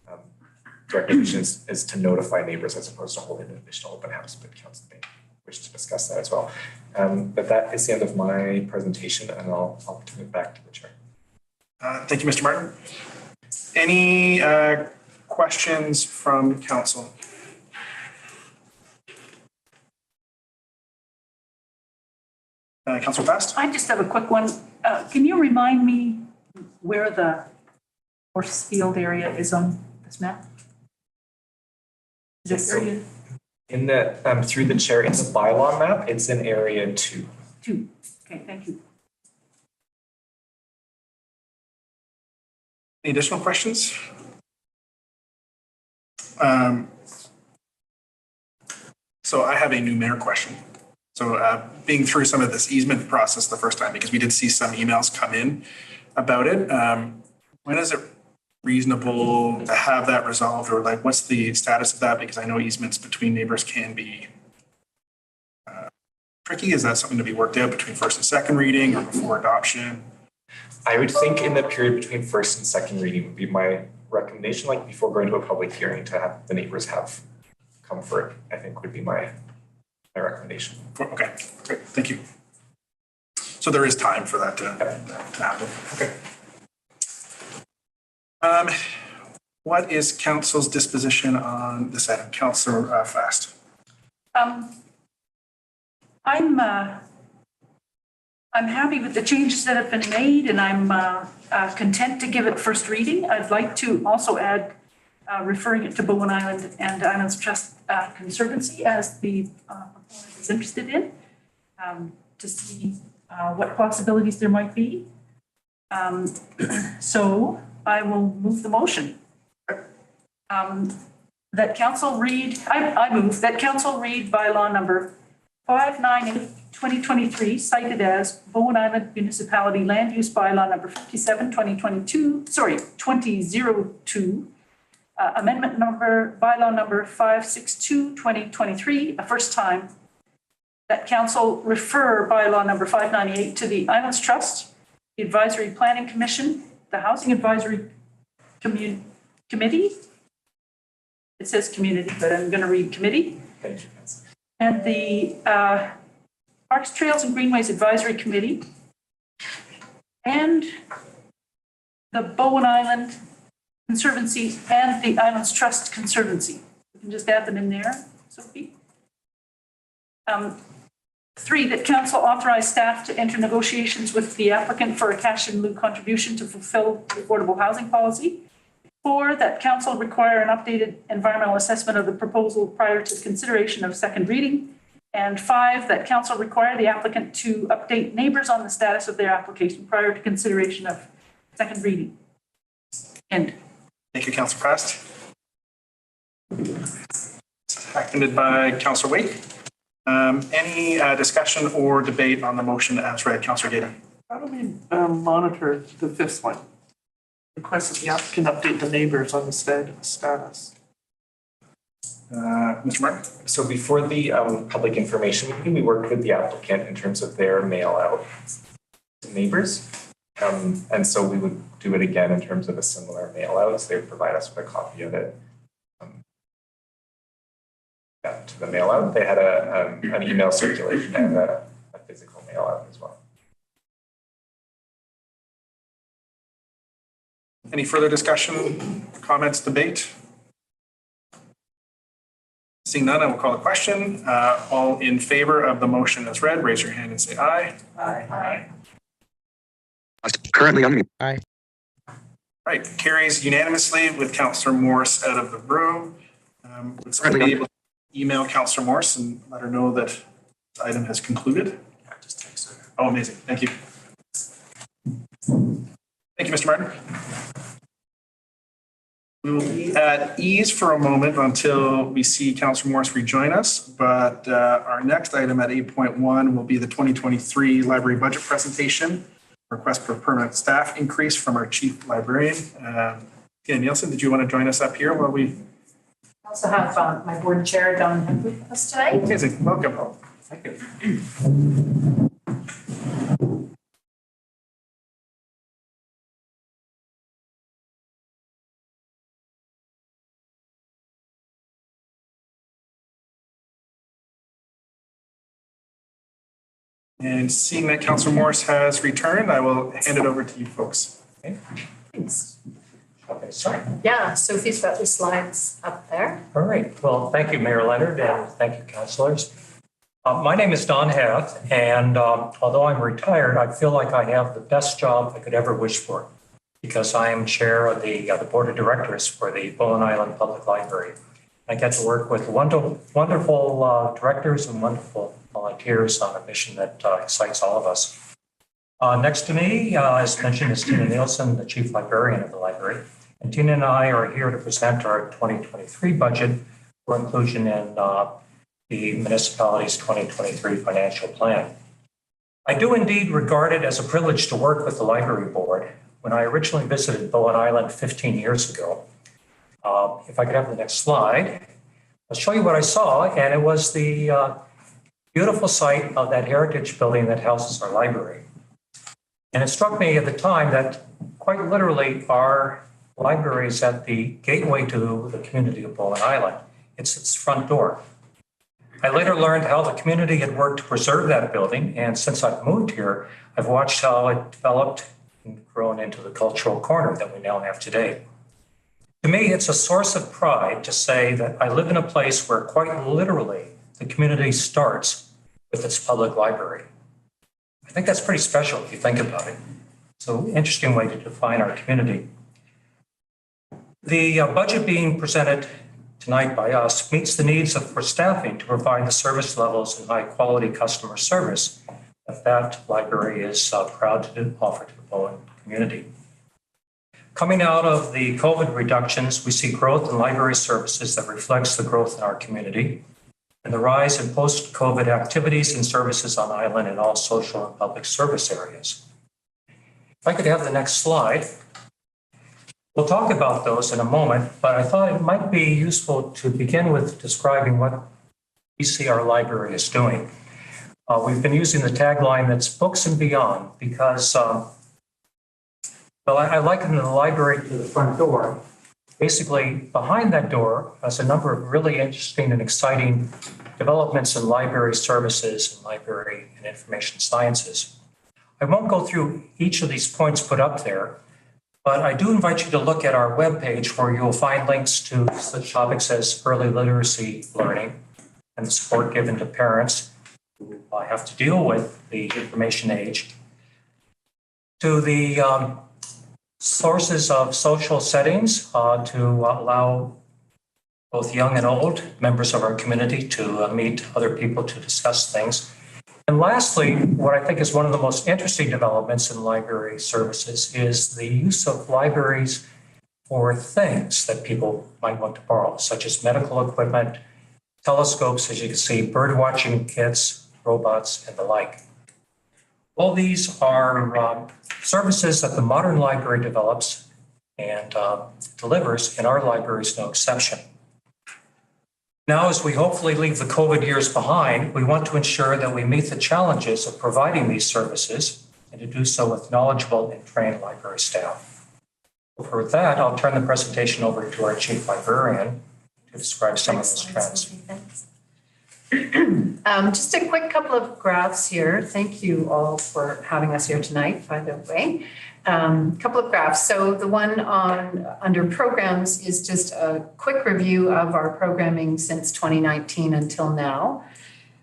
the recommendation is to notify neighbors as opposed to holding an additional open house, but council may wish to discuss that as well. But that is the end of my presentation, and I'll turn it back to the chair. Thank you, Mr. Martin. Any questions from council? Councilor Fast? I just have a quick one. Can you remind me where the horse field area is on this map? Is it area? In the through the chair, in the bylaw map, it's in area 2. 2. Okay, thank you. Any additional questions? So I have a numeric question. So being through some of this easement process the first time, because we did see some emails come in about it. When is it reasonable to have that resolved, or like what's the status of that? Because I know easements between neighbors can be tricky. Is that something to be worked out between first and second reading or before adoption? I would think in the period between first and second reading would be my recommendation, like before going to a public hearing, to have the neighbors have comfort, I think would be my recommendation. Okay, great, thank you. So there is time for that to happen. Okay. What is council's disposition on this item? Councilor Fast. I'm happy with the changes that have been made, and I'm content to give it first reading. I'd like to also add referring it to Bowen Island and Islands Trust Conservancy as the proponent is interested in, to see what possibilities there might be. So I will move the motion. That council read, I move that council read bylaw number 598/2023, cited as Bowen Island Municipality Land Use Bylaw number 2002, amendment number, bylaw number 562/2023, a first time. That council refer bylaw number 598 to the Islands Trust, the Advisory Planning Commission, the Housing Advisory Committee. It says community, but I'm going to read committee. Thank you. And the Parks, Trails and Greenways Advisory Committee, and the Bowen Island Conservancy and the Islands Trust Conservancy. You can just add them in there, Sophie. 3, that council authorize staff to enter negotiations with the applicant for a cash in lieu contribution to fulfill the affordable housing policy. 4, that council require an updated environmental assessment of the proposal prior to consideration of second reading. And 5, that council require the applicant to update neighbors on the status of their application prior to consideration of second reading. End. Thank you, Councilor Fast. Seconded by Councilor Wake. Any discussion or debate on the motion as read? Councilor Gaydon. How do we monitor the 5th one? Request that the applicant update the neighbors on the status. Mr. Martin? So before the public information meeting, we worked with the applicant in terms of their mail out to neighbors. And so we would do it again in terms of a similar mail out. So they would provide us with a copy of it. To the mail out, they had an email circulation and a physical mail out as well. Any further discussion, comments, debate? Seeing none, I will call a question. All in favor of the motion as read, raise your hand and say aye. Aye. Currently on mute. Aye. Right, carries unanimously with Councillor Morse out of the room. Would someone be able to email Councillor Morse and let her know that this item has concluded? Oh, amazing. Thank you. Thank you, Mr. Martin. We will be at ease for a moment until we see Councillor Morse rejoin us, but our next item at 8.1 will be the 2023 library budget presentation. Request for permanent staff increase from our chief librarian. Tina Nielsen, did you want to join us up here while we? I also have my board chair, Don Henry, with us tonight. Amazing. Welcome. Thank you. And seeing that Councillor Morse has returned, I will hand it over to you folks. Okay. Thanks. Okay, sorry. Yeah, Sophie's got the slides up there. All right. Well, thank you, Mayor Leonard, and thank you, councilors. My name is Don Heth, and although I'm retired, I feel like I have the best job I could ever wish for because I am chair of the board of directors for the Bowen Island Public Library. I get to work with wonderful directors and wonderful volunteers on a mission that excites all of us. Next to me, as mentioned, is Tina Nielsen, the chief librarian of the library. And Tina and I are here to present our 2023 budget for inclusion in the municipality's 2023 financial plan. I do indeed regard it as a privilege to work with the library board. When I originally visited Bowen Island 15 years ago, if I could have the next slide, I'll show you what I saw, and it was the beautiful site of that heritage building that houses our library. And it struck me at the time that quite literally our library is at the gateway to the community of Bowen Island. It's its front door. I later learned how the community had worked to preserve that building, and since I've moved here, I've watched how it developed and grown into the cultural corner that we now have today. To me, it's a source of pride to say that I live in a place where quite literally the community starts with its public library. I think that's pretty special if you think about it. So interesting way to define our community. The budget being presented tonight by us meets the needs for staffing to provide the service levels and high quality customer service that library is proud to offer to the Bowen community. Coming out of the COVID reductions, we see growth in library services that reflects the growth in our community and the rise in post-COVID activities and services on island in all social and public service areas. If I could have the next slide. We'll talk about those in a moment, but I thought it might be useful to begin with describing what we see our library is doing. We've been using the tagline that's books and beyond because, I liken the library to the front door. Basically, behind that door is a number of really interesting and exciting developments in library services and library and information sciences. I won't go through each of these points put up there, but I do invite you to look at our webpage where you'll find links to such topics as early literacy learning and the support given to parents who have to deal with the information age, to the sources of social settings to allow both young and old members of our community to meet other people to discuss things. And lastly, what I think is one of the most interesting developments in library services is the use of libraries for things that people might want to borrow, such as medical equipment, telescopes, as you can see, bird watching kits, robots, and the like. All these are services that the modern library develops and delivers, and our library is no exception. Now, as we hopefully leave the COVID years behind, we want to ensure that we meet the challenges of providing these services and to do so with knowledgeable and trained library staff. For that, I'll turn the presentation over to our chief librarian to describe some of those trends. Just a quick couple of graphs here. Thank you all for having us here tonight, by the way. Couple of graphs. So the one under programs is just a quick review of our programming since 2019 until now.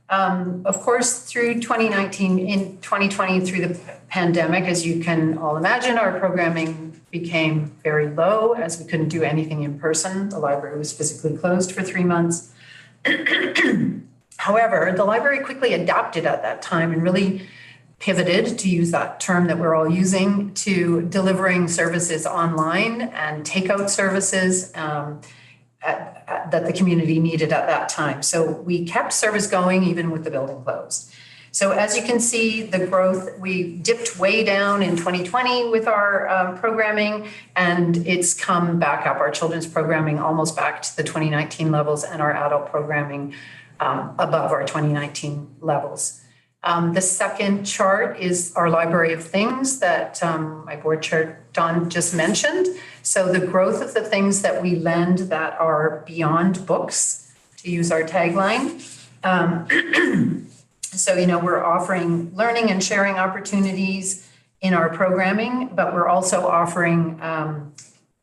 Of course, through 2019, in 2020, through the pandemic, as you can all imagine, our programming became very low as we couldn't do anything in person. The library was physically closed for 3 months. However, the library quickly adapted at that time and really pivoted, to use that term that we're all using, to delivering services online and takeout services that the community needed at that time. So we kept service going even with the building closed. So as you can see, the growth, we dipped way down in 2020 with our programming, and it's come back up. Our children's programming almost back to the 2019 levels, and our adult programming above our 2019 levels. The second chart is our library of things that my board chair, Don, just mentioned. So the growth of the things that we lend that are beyond books, to use our tagline. So, we're offering learning and sharing opportunities in our programming, but we're also offering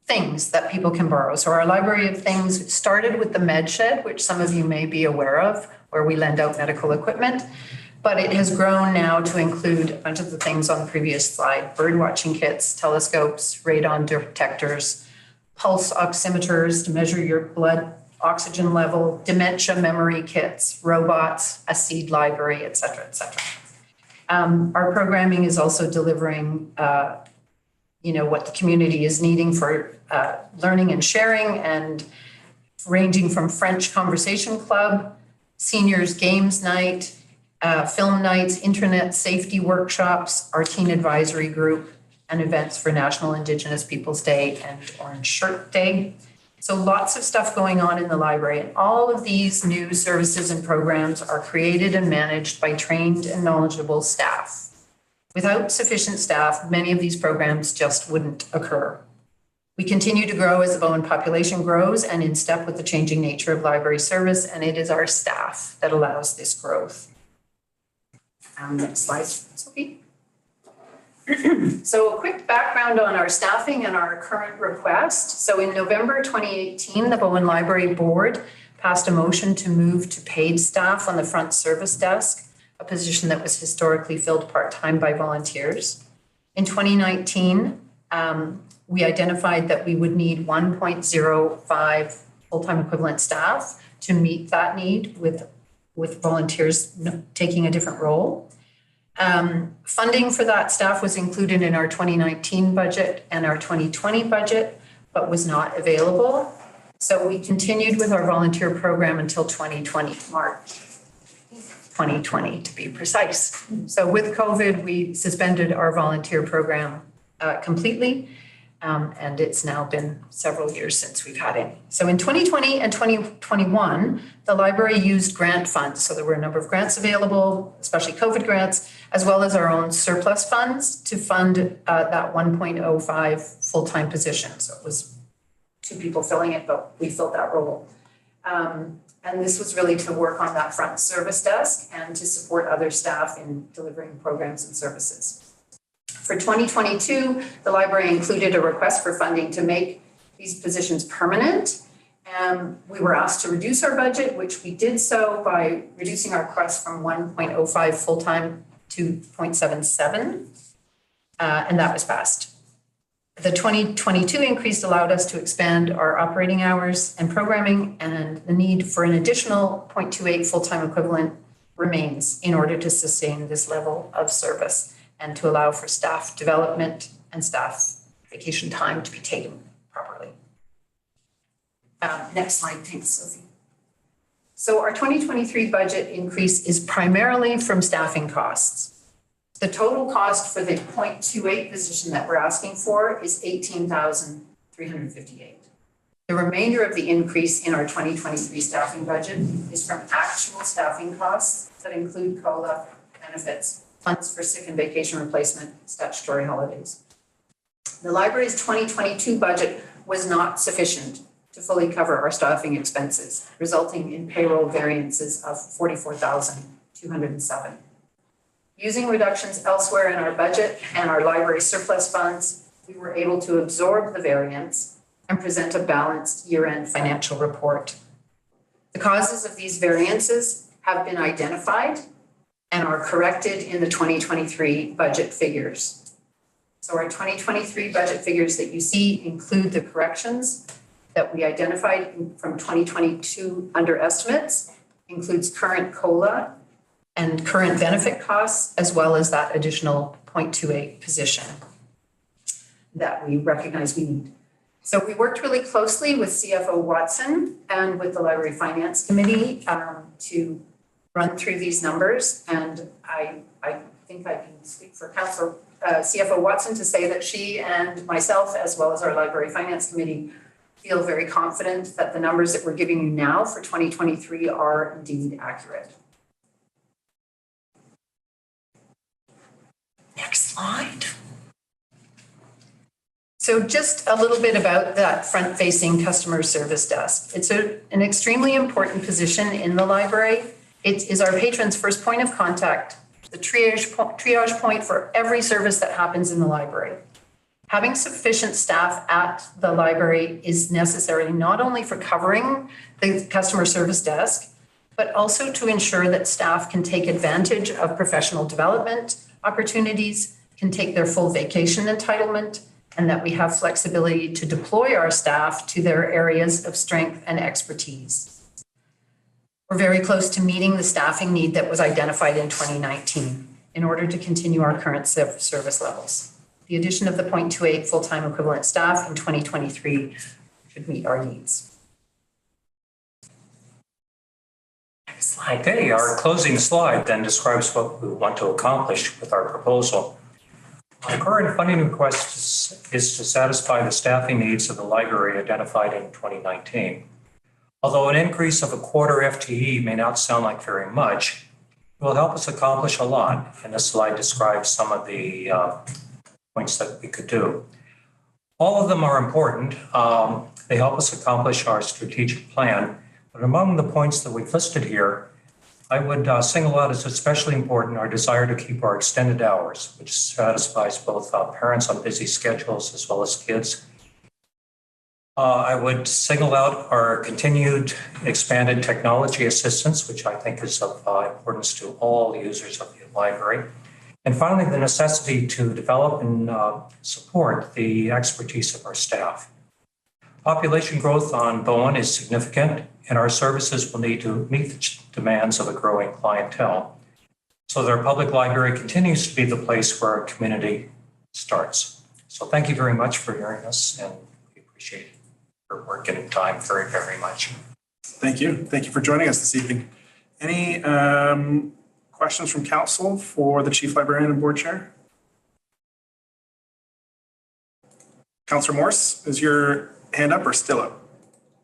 things that people can borrow. So our library of things started with the Med Shed, which some of you may be aware of, where we lend out medical equipment. But it has grown now to include a bunch of the things on the previous slide: bird watching kits, telescopes, radon detectors, pulse oximeters to measure your blood oxygen level, dementia memory kits, robots, a seed library, et cetera, et cetera. Our programming is also delivering, what the community is needing for learning and sharing, and ranging from French Conversation Club, seniors games night, film nights, internet safety workshops, our teen advisory group, and events for National Indigenous Peoples Day and Orange Shirt Day. So lots of stuff going on in the library, and all of these new services and programs are created and managed by trained and knowledgeable staff. Without sufficient staff, many of these programs just wouldn't occur. We continue to grow as the Bowen population grows and in step with the changing nature of library service, and it is our staff that allows this growth. Next slide, Sophie. So a quick background on our staffing and our current request. So in November 2018, the Bowen Library Board passed a motion to move to paid staff on the front service desk, a position that was historically filled part-time by volunteers. In 2019, we identified that we would need 1.05 full-time equivalent staff to meet that need with volunteers taking a different role. Funding for that staff was included in our 2019 budget and our 2020 budget, but was not available. So we continued with our volunteer program until 2020, March 2020 to be precise. So with COVID, we suspended our volunteer program completely. And it's now been several years since we've had any. So in 2020 and 2021, the library used grant funds. So there were a number of grants available, especially COVID grants, as well as our own surplus funds to fund that 1.05 full-time position. So it was 2 people filling it, but we filled that role. And this was really to work on that front service desk and to support other staff in delivering programs and services. For 2022, the library included a request for funding to make these positions permanent. We were asked to reduce our budget, which we did so by reducing our request from 1.05 full-time to 0.77, and that was passed. The 2022 increase allowed us to expand our operating hours and programming, and the need for an additional 0.28 full-time equivalent remains in order to sustain this level of service and to allow for staff development and staff vacation time to be taken properly. Next slide, thanks, Sophie. So our 2023 budget increase is primarily from staffing costs. The total cost for the 0.28 position that we're asking for is $18,358. The remainder of the increase in our 2023 staffing budget is from actual staffing costs that include COLA, benefits, funds for sick and vacation replacement, statutory holidays. The library's 2022 budget was not sufficient to fully cover our staffing expenses, resulting in payroll variances of $44,207. Using reductions elsewhere in our budget and our library surplus funds, we were able to absorb the variance and present a balanced year-end financial report. The causes of these variances have been identified and are corrected in the 2023 budget figures. So our 2023 budget figures that you see include the corrections that we identified from 2022 under estimates, includes current COLA and current benefit costs, as well as that additional 0.28 position that we recognize we need. So we worked really closely with CFO Watson and with the Library Finance Committee to run through these numbers. And I think I can speak for Councilor CFO Watson to say that she and myself, as well as our Library Finance Committee, feel very confident that the numbers that we're giving you now for 2023 are indeed accurate. Next slide. So just a little bit about that front-facing customer service desk. It's an extremely important position in the library. It is our patrons' first point of contact, the triage point for every service that happens in the library. Having sufficient staff at the library is necessary not only for covering the customer service desk, but also to ensure that staff can take advantage of professional development opportunities, can take their full vacation entitlement, and that we have flexibility to deploy our staff to their areas of strength and expertise. We're very close to meeting the staffing need that was identified in 2019 in order to continue our current service levels. The addition of the 0.28 full-time equivalent staff in 2023 should meet our needs. Next slide. Okay, our closing slide then describes what we want to accomplish with our proposal. Our current funding request is to satisfy the staffing needs of the library identified in 2019. Although an increase of a quarter FTE may not sound like very much, it will help us accomplish a lot. And this slide describes some of the points that we could do. All of them are important. They help us accomplish our strategic plan. But among the points that we've listed here, I would single out as especially important our desire to keep our extended hours, which satisfies both parents on busy schedules as well as kids. I would single out our continued expanded technology assistance, which I think is of importance to all users of the library. And finally, the necessity to develop and support the expertise of our staff. Population growth on Bowen is significant, and our services will need to meet the demands of a growing clientele, so that our public library continues to be the place where our community starts. So thank you very much for hearing us, and we appreciate your work and time very, very much. Thank you. Thank you for joining us this evening. Any questions from council for the Chief Librarian and Board Chair? Councillor Morse, is your hand up or still up?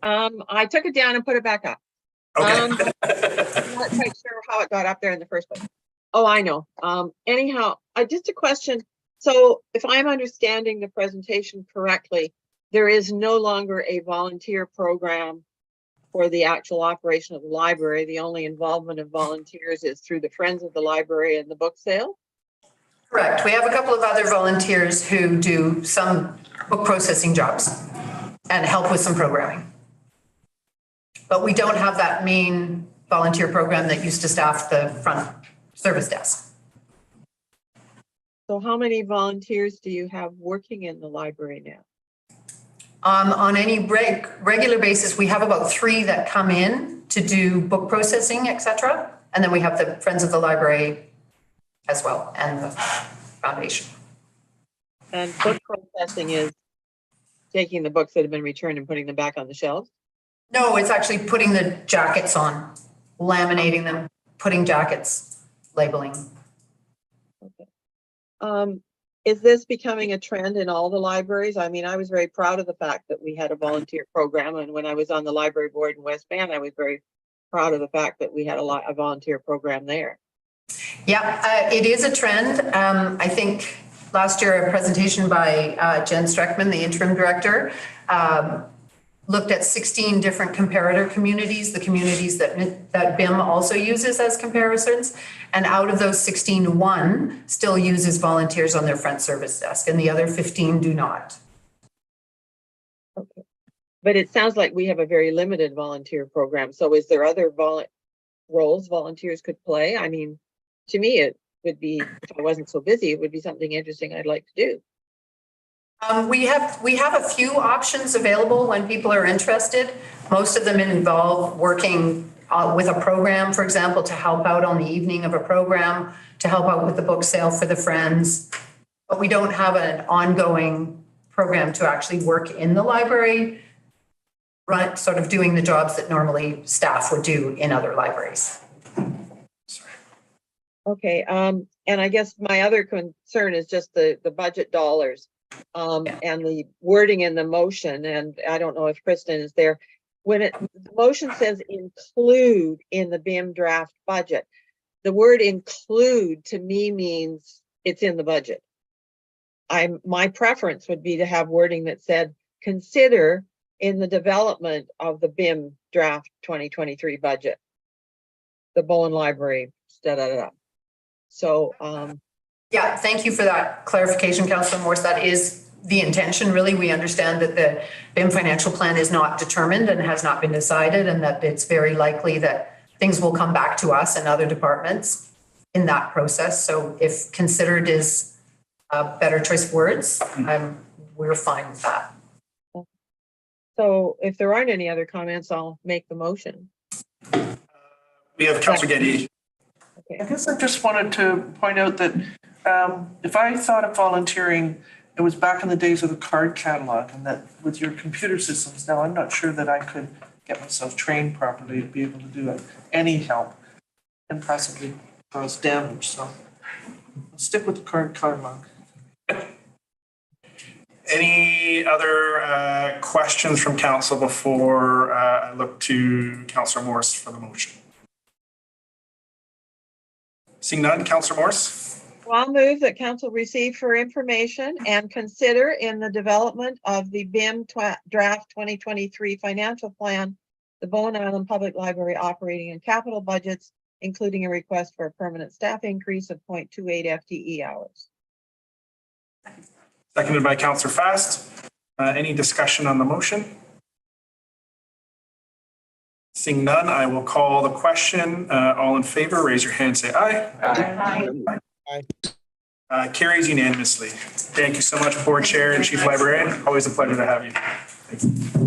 I took it down and put it back up. Okay. I'm not quite sure how it got up there in the first place. Oh, I know. Anyhow, just a question. So if I'm understanding the presentation correctly, there is no longer a volunteer program for the actual operation of the library. The only involvement of volunteers is through the Friends of the Library and the book sale? Correct. We have a couple of other volunteers who do some book processing jobs and help with some programming. But we don't have that main volunteer program that used to staff the front service desk. So how many volunteers do you have working in the library now? On any regular basis, we have about 3 that come in to do book processing, etc. And then we have the Friends of the Library as well, and the foundation. And book processing is taking the books that have been returned and putting them back on the shelves? No, it's actually putting the jackets on, laminating them, putting jackets, labeling. Okay. Is this becoming a trend in all the libraries? I mean, I was very proud of the fact that we had a volunteer program, and when I was on the library board in West Van, I was very proud of the fact that we had a volunteer program there. Yeah, it is a trend. I think last year a presentation by Jen Streckman, the interim director, looked at 16 different comparator communities, the communities that BIM also uses as comparisons. And out of those 16, one still uses volunteers on their front service desk and the other 15 do not. Okay. But it sounds like we have a very limited volunteer program. So is there other roles volunteers could play? I mean, to me, it would be, if I wasn't so busy, it would be something interesting I'd like to do. We have a few options available when people are interested. Most of them involve working with a program, for example, to help out on the evening of a program, to help out with the book sale for the friends. But we don't have an ongoing program to actually work in the library, right, sort of doing the jobs that normally staff would do in other libraries. Okay, and I guess my other concern is just the budget dollars and the wording in the motion, and I don't know if Kristen is there. When the motion says include in the BIM draft budget, the word include to me means it's in the budget. My preference would be to have wording that said consider in the development of the BIM draft 2023 budget, the Bowen Library, da-da-da-da. So, yeah, thank you for that clarification, Councillor Morse. That is the intention, really. We understand that the BIM financial plan is not determined and has not been decided, and that it's very likely that things will come back to us and other departments in that process. So if considered is a better choice of words, we're fine with that. So if there aren't any other comments, I'll make the motion. We have Councillor Getty. I guess I just wanted to point out that if I thought of volunteering, it was back in the days of the card catalog, and that with your computer systems now, I'm not sure that I could get myself trained properly to be able to do it. Any help and possibly cause damage. So I'll stick with the card catalog. Any other questions from council before I look to Councillor Morse for the motion? Seeing none, Councillor Morse. Well, I'll move that council receive for information and consider in the development of the BIM draft 2023 financial plan, the Bowen Island Public Library operating and capital budgets, including a request for a permanent staff increase of 0.28 FTE hours. Seconded by Councillor Fast. Any discussion on the motion? Seeing none, I will call the question. All in favor, raise your hand, say aye. Aye. Carries unanimously. Thank you so much, Board Chair and Chief Librarian. Always a pleasure to have you. Thank you.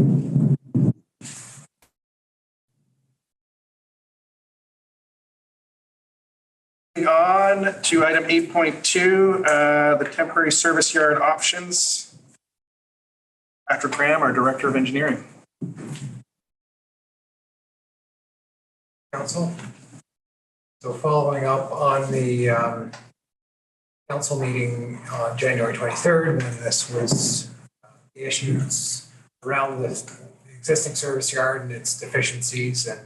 On to item 8.2, the temporary service yard options. Patrick Graham, our Director of Engineering. Council. So following up on the council meeting on January 23rd, when this was the issues around the existing service yard and its deficiencies, and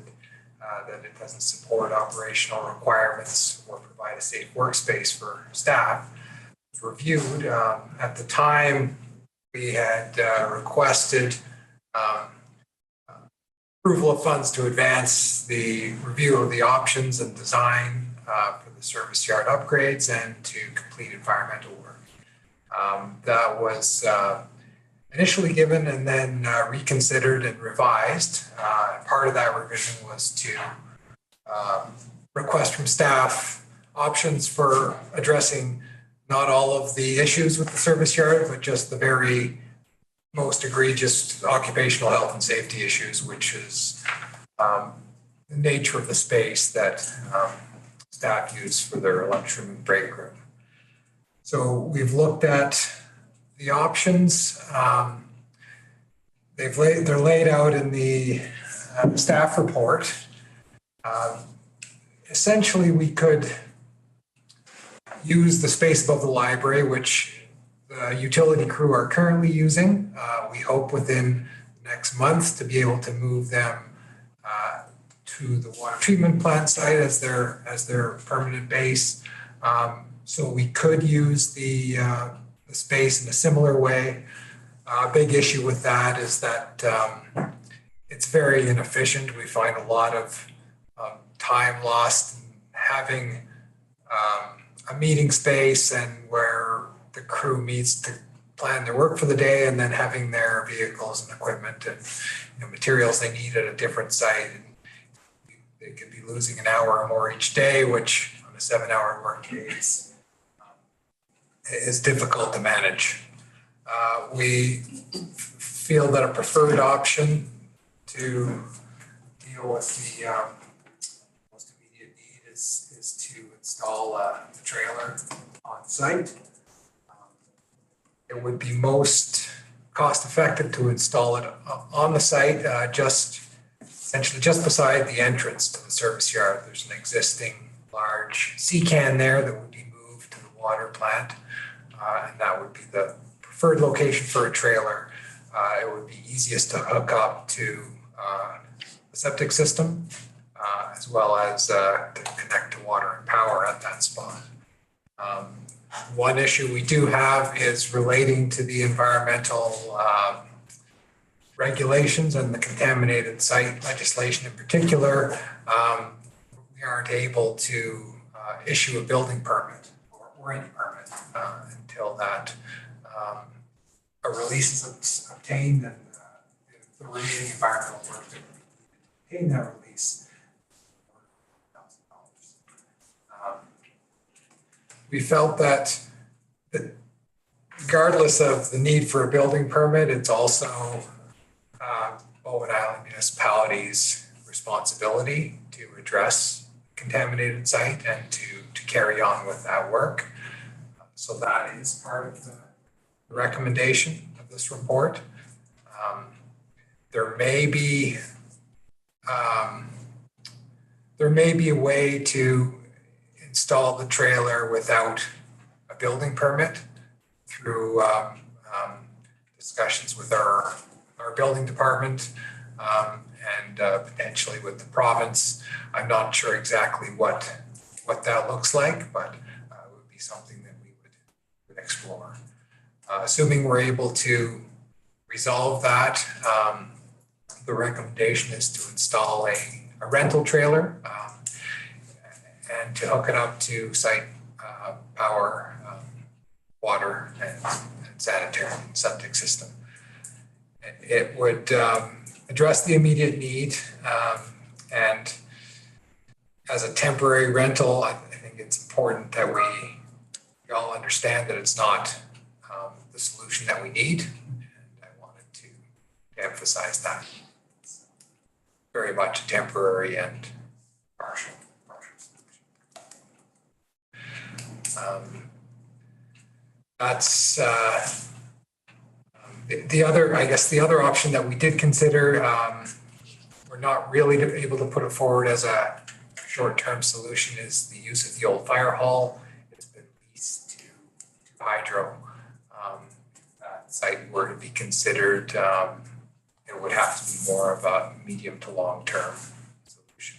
that it doesn't support operational requirements or provide a safe workspace for staff, was reviewed. At the time, we had requested approval of funds to advance the review of the options and design for the service yard upgrades and to complete environmental work. That was initially given and then reconsidered and revised. Part of that revision was to request from staff options for addressing not all of the issues with the service yard, but just the very most egregious occupational health and safety issues, which is the nature of the space that staff use for their lunchroom and break room. So we've looked at the options. They're laid out in the staff report. Essentially, we could use the space above the library, which the utility crew are currently using. We hope within the next month to be able to move them to the water treatment plant site as their permanent base. So we could use the space in a similar way. A big issue with that is that it's very inefficient. We find a lot of time lost in having a meeting space and where the crew meets to plan their work for the day, and then having their vehicles and equipment and materials they need at a different site. They could be losing an hour or more each day, which on a 7-hour work day is difficult to manage. We feel that a preferred option to deal with the most immediate need is to install the trailer on site. It would be most cost effective to install it on the site, essentially just beside the entrance to the service yard. There's an existing large sea can there that would be moved to the water plant, and that would be the preferred location for a trailer. It would be easiest to hook up to the septic system, as well as to connect to water and power at that spot. One issue we do have is relating to the environmental regulations and the contaminated site legislation in particular. We aren't able to issue a building permit or any permit until that a release is obtained, and the remaining environmental work that we obtain that release. We felt that regardless of the need for a building permit, it's also Bowen Island Municipality's responsibility to address contaminated site and to carry on with that work. So that is part of the recommendation of this report. There may be a way to install the trailer without a building permit through discussions with our building department and potentially with the province. I'm not sure exactly what that looks like, but it would be something that we would explore. Assuming we're able to resolve that, the recommendation is to install a rental trailer and to hook it up to site power, water, and sanitary and septic system. It would address the immediate need, and as a temporary rental, I think it's important that we all understand that it's not the solution that we need, and I wanted to emphasize that. It's very much a temporary and partial solution. That's the other option that we did consider. We're not really able to put it forward as a short-term solution, is the use of the old fire hall. It's been leased to Hydro. That site were to be considered, it would have to be more of a medium to long-term solution.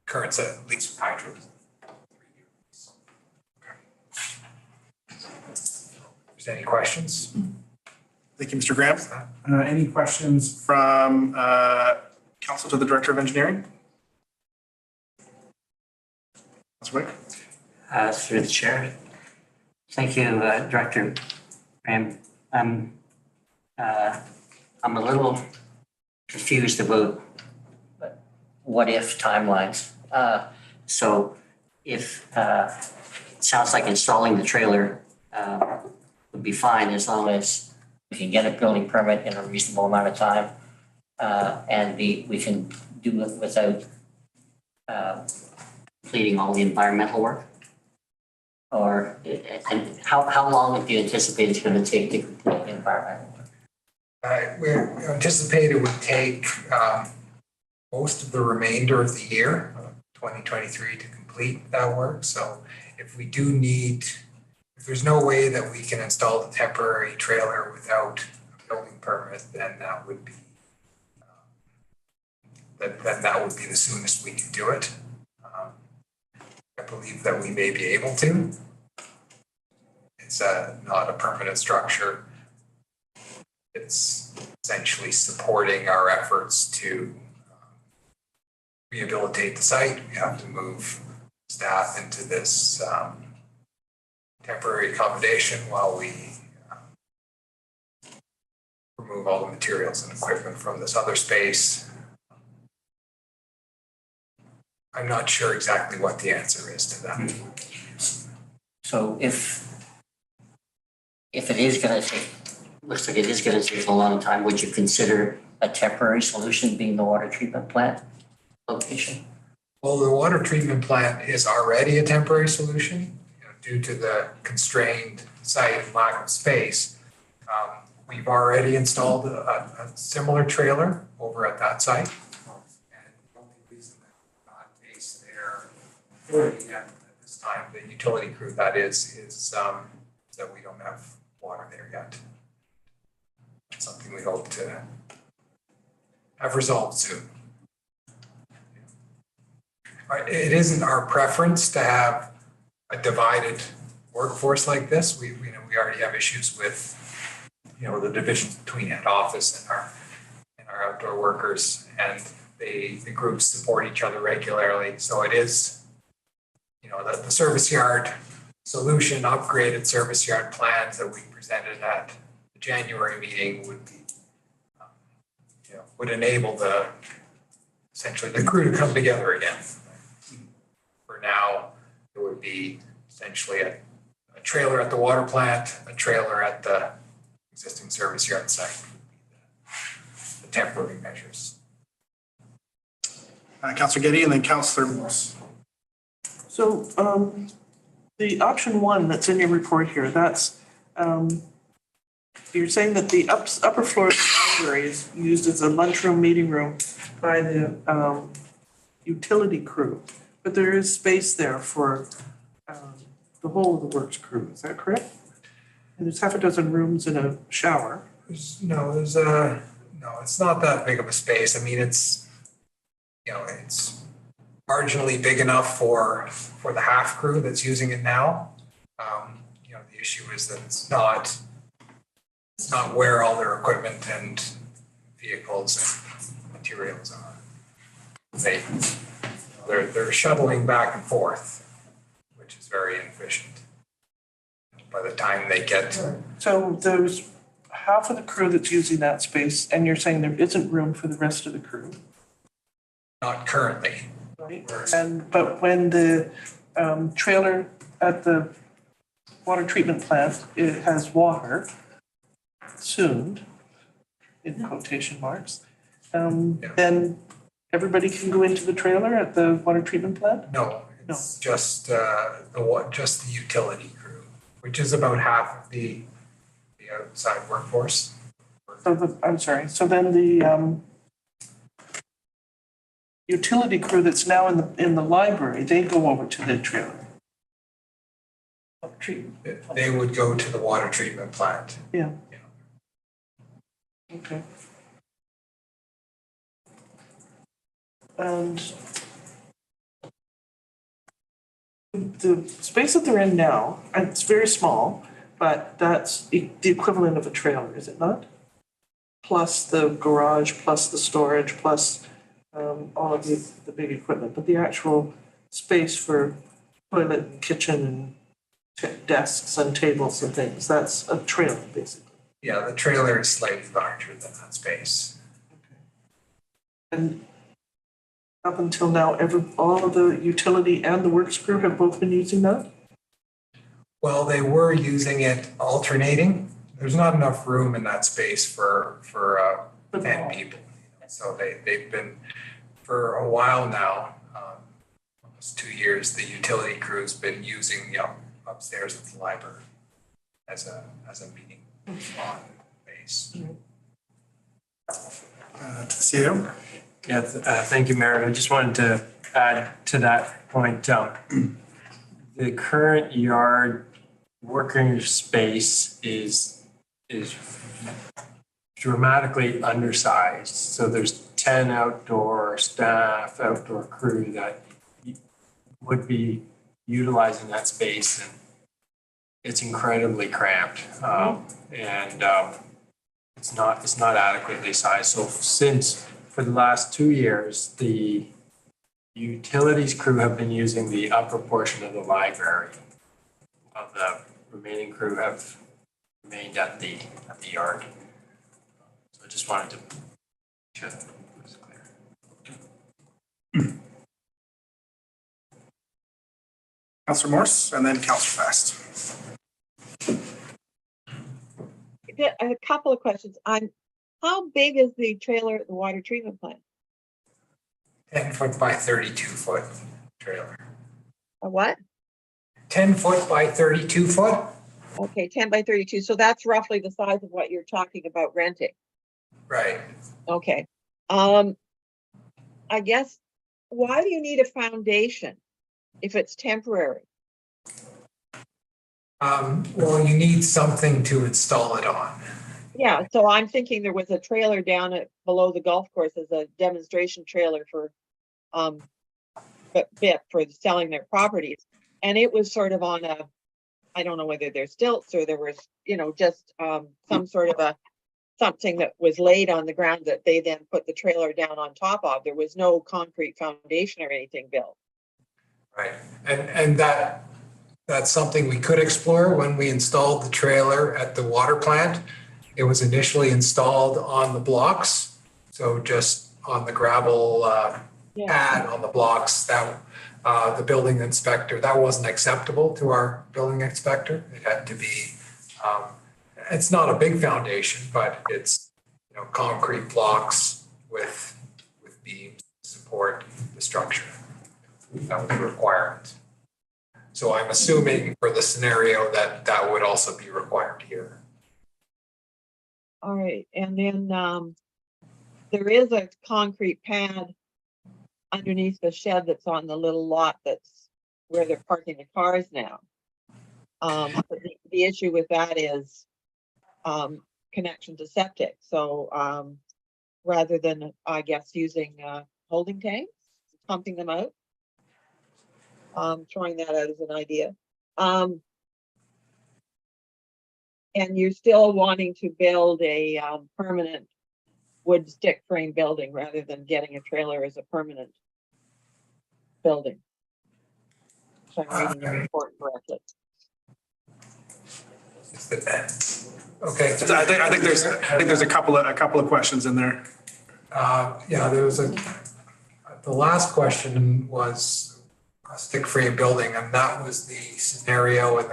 Current lease with Hydro is a 3-year lease. Is there any questions? Thank you, Mr. Graham. Any questions from Council to the Director of Engineering? Councilor Wick. Through the chair. Thank you, Director Graham. I'm a little confused about what if timelines. So if it sounds like installing the trailer would be fine as long as we can get a building permit in a reasonable amount of time, and we can do it without completing all the environmental work? Or and how long do you anticipate it's going to take to complete the environmental work? We anticipate it would take most of the remainder of the year, 2023, to complete that work. So if there's no way that we can install the temporary trailer without a building permit, then that would be then that would be the soonest we can do it. I believe that we may be able to. It's not a permanent structure. It's essentially supporting our efforts to rehabilitate the site. We have to move staff into this temporary accommodation while we remove all the materials and equipment from this other space. I'm not sure exactly what the answer is to that. So if it is gonna take, looks like it is gonna take a long time, would you consider a temporary solution being the water treatment plant location? Well, the water treatment plant is already a temporary solution, due to the constrained site and lack of space. We've already installed a similar trailer over at that site. And the only reason that we're not based there at this time, the utility crew that is that we don't have water there yet. Something we hope to have resolved soon. It isn't our preference to have a divided workforce like this. We already have issues with, the division between head office and our outdoor workers, and the groups support each other regularly. So it is, the service yard solution, upgraded service yard plans that we presented at the January meeting would be, would enable essentially the crew to come together again. For now, it would be essentially a trailer at the water plant, a trailer at the existing service yard site. The temporary measures. Councillor Getty and then Councillor Morse. So the option one that's in your report here, that's, you're saying that the upper floor of the library is used as a lunchroom, meeting room by the utility crew, but there is space there for the whole of the works crew, is that correct? And there's half a dozen rooms and a shower. No, it's not that big of a space. I mean, it's marginally big enough for the half crew that's using it now. The issue is that it's not where all their equipment and vehicles and materials are. They're shuttling back and forth, which is very inefficient. By the time they get. So there's half of the crew that's using that space, and you're saying there isn't room for the rest of the crew? Not currently. Right, but when the trailer at the water treatment plant, it has water soon, in quotation marks, then everybody can go into the trailer at the water treatment plant? No, it's just the utility crew, which is about half of the outside workforce. So I'm sorry, so then the utility crew that's now in the library, they go over to the trailer? They would go to the water treatment plant. Yeah. Okay. And the space that they're in now, and it's very small, but that's the equivalent of a trailer, is it not? Plus the garage, plus the storage, plus all of the big equipment, but the actual space for toilet and kitchen and desks and tables and things, that's a trailer basically. Yeah, the trailer is slightly larger than that space. And up until now, all of the utility and the works crew have both been using that? Well, they were using it alternating. There's not enough room in that space for 10 people. So they've been, for a while now, almost 2 years, the utility crew's been using the upstairs of the library as a meeting base. CEO? Yeah, thank you, Mayor. I just wanted to add to that point. The current yard working space is dramatically undersized. So there's 10 outdoor staff, outdoor crew that would be utilizing that space, and it's incredibly cramped. It's not adequately sized. So for the last 2 years, the utilities crew have been using the upper portion of the library. Of the remaining crew have remained at the yard. So I just wanted to make sure that was clear. Councillor Morse and then Councillor Fast. A couple of questions. How big is the trailer at the water treatment plant? 10-foot by 32-foot trailer. A what? 10-foot by 32-foot? Okay, 10 by 32. So that's roughly the size of what you're talking about renting. Right. Okay. I guess, why do you need a foundation if it's temporary? Well, you need something to install it on. Yeah, so I'm thinking there was a trailer down at below the golf course as a demonstration trailer for BIP for selling their properties. And it was sort of on a, I don't know whether there's stilts or there was, just some sort of something that was laid on the ground that they then put the trailer down on top of. There was no concrete foundation or anything built. Right. And that's something we could explore when we installed the trailer at the water plant. It was initially installed on the blocks, so just on the gravel pad on the blocks. That the building inspector, that wasn't acceptable to our building inspector. It had to be. It's not a big foundation, but it's concrete blocks with beams to support the structure. That was a requirement. So I'm assuming for the scenario that would also be required here. All right, and then there is a concrete pad underneath the shed that's on the little lot that's where they're parking the cars now. But the issue with that is connection to septic. So rather than, I guess, using holding tanks, pumping them out, throwing that out as an idea. And you're still wanting to build a permanent wood stick frame building rather than getting a trailer as a permanent building. If I'm reading the report correctly. Okay. I think there's a couple of questions in there. Yeah, there was the last question was a stick frame building, and that was the scenario in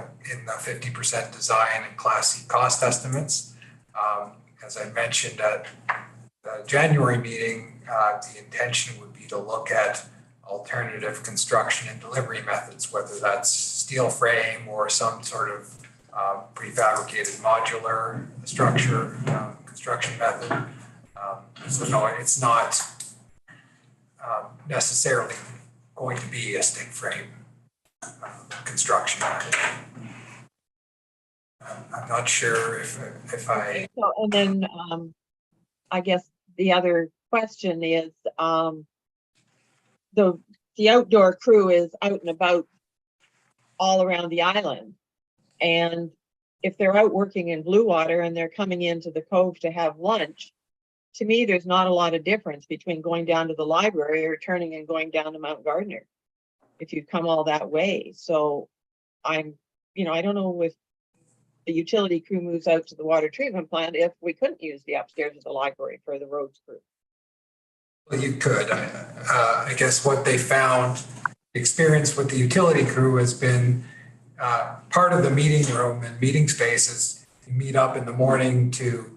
the 50% design and Class C cost estimates. As I mentioned at the January meeting, the intention would be to look at alternative construction and delivery methods, whether that's steel frame or some sort of prefabricated modular structure construction method. So no, it's not necessarily going to be a stick frame construction. I'm not sure if I. So, and then I guess the other question is the outdoor crew is out and about all around the island. And if they're out working in Blue Water and they're coming into the cove to have lunch, to me, there's not a lot of difference between going down to the library or turning and going down to Mount Gardner if you come all that way. So I don't know if the utility crew moves out to the water treatment plant if we couldn't use the upstairs of the library for the roads crew. Well, you could. I guess what they found, experience with the utility crew has been part of the meeting room and meeting spaces. You meet up in the morning to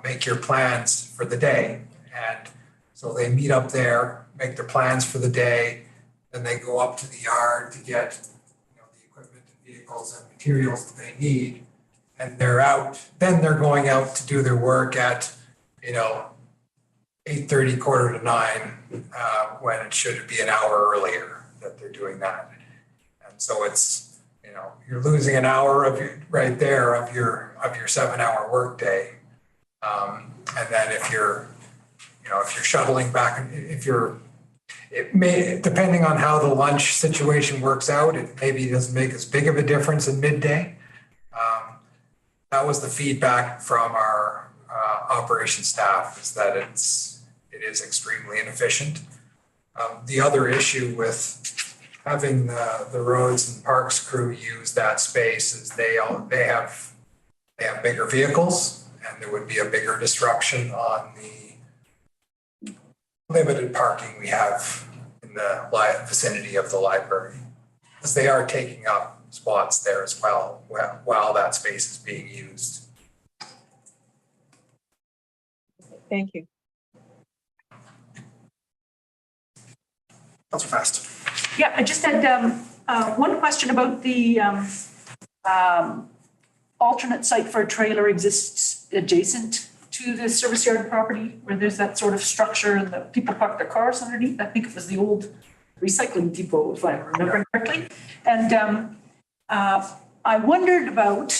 make your plans for the day. And so they meet up there, make their plans for the day, then they go up to the yard to get the equipment and vehicles and materials that they need. And they're out, then they're going out to do their work at 8:30, 8:45, when it should be an hour earlier that they're doing that. And so it's, you're losing an hour of your 7-hour workday. And then if you're shuttling back, it may, depending on how the lunch situation works out, it maybe doesn't make as big of a difference in midday. That was the feedback from our operations staff, is that it is extremely inefficient. The other issue with having the roads and parks crew use that space is they have bigger vehicles, and there would be a bigger disruption on the limited parking we have in the vicinity of the library, because they are taking up spots there as well while that space is being used. Thank you. Councilor Fast. Yeah, I just had one question about the alternate site for a trailer exists adjacent to the service yard property, where there's that sort of structure and the people park their cars underneath. I think it was the old recycling depot, if I remember correctly. And I wondered about,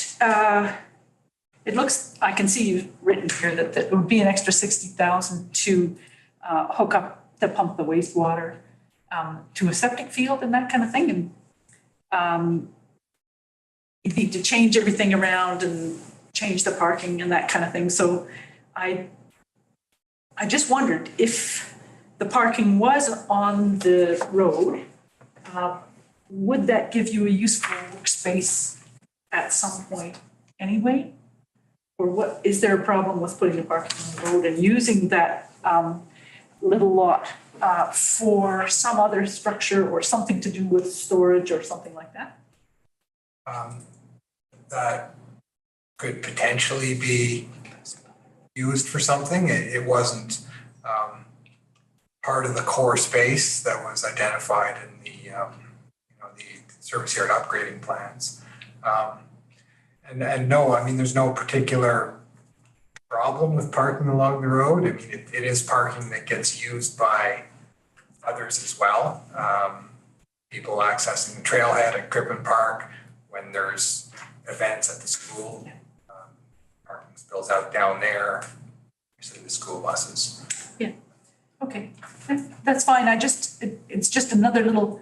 it looks, I can see you've written here that it would be an extra 60,000 to hook up, to pump the wastewater to a septic field and that kind of thing. And you need to change everything around and change the parking and that kind of thing. So I just wondered if the parking was on the road, would that give you a useful workspace at some point anyway? Or what, is there a problem with putting the parking on the road and using that little lot for some other structure or something to do with storage or something like that? That could potentially be used for something. It wasn't part of the core space that was identified in the the service yard upgrading plans. And no, I mean, there's no particular problem with parking along the road. I mean, it is parking that gets used by others as well. People accessing the trailhead at Crippen Park when there's events at the school. Parking spills out down there, usually the school buses. Yeah, okay, that's fine. It's just another little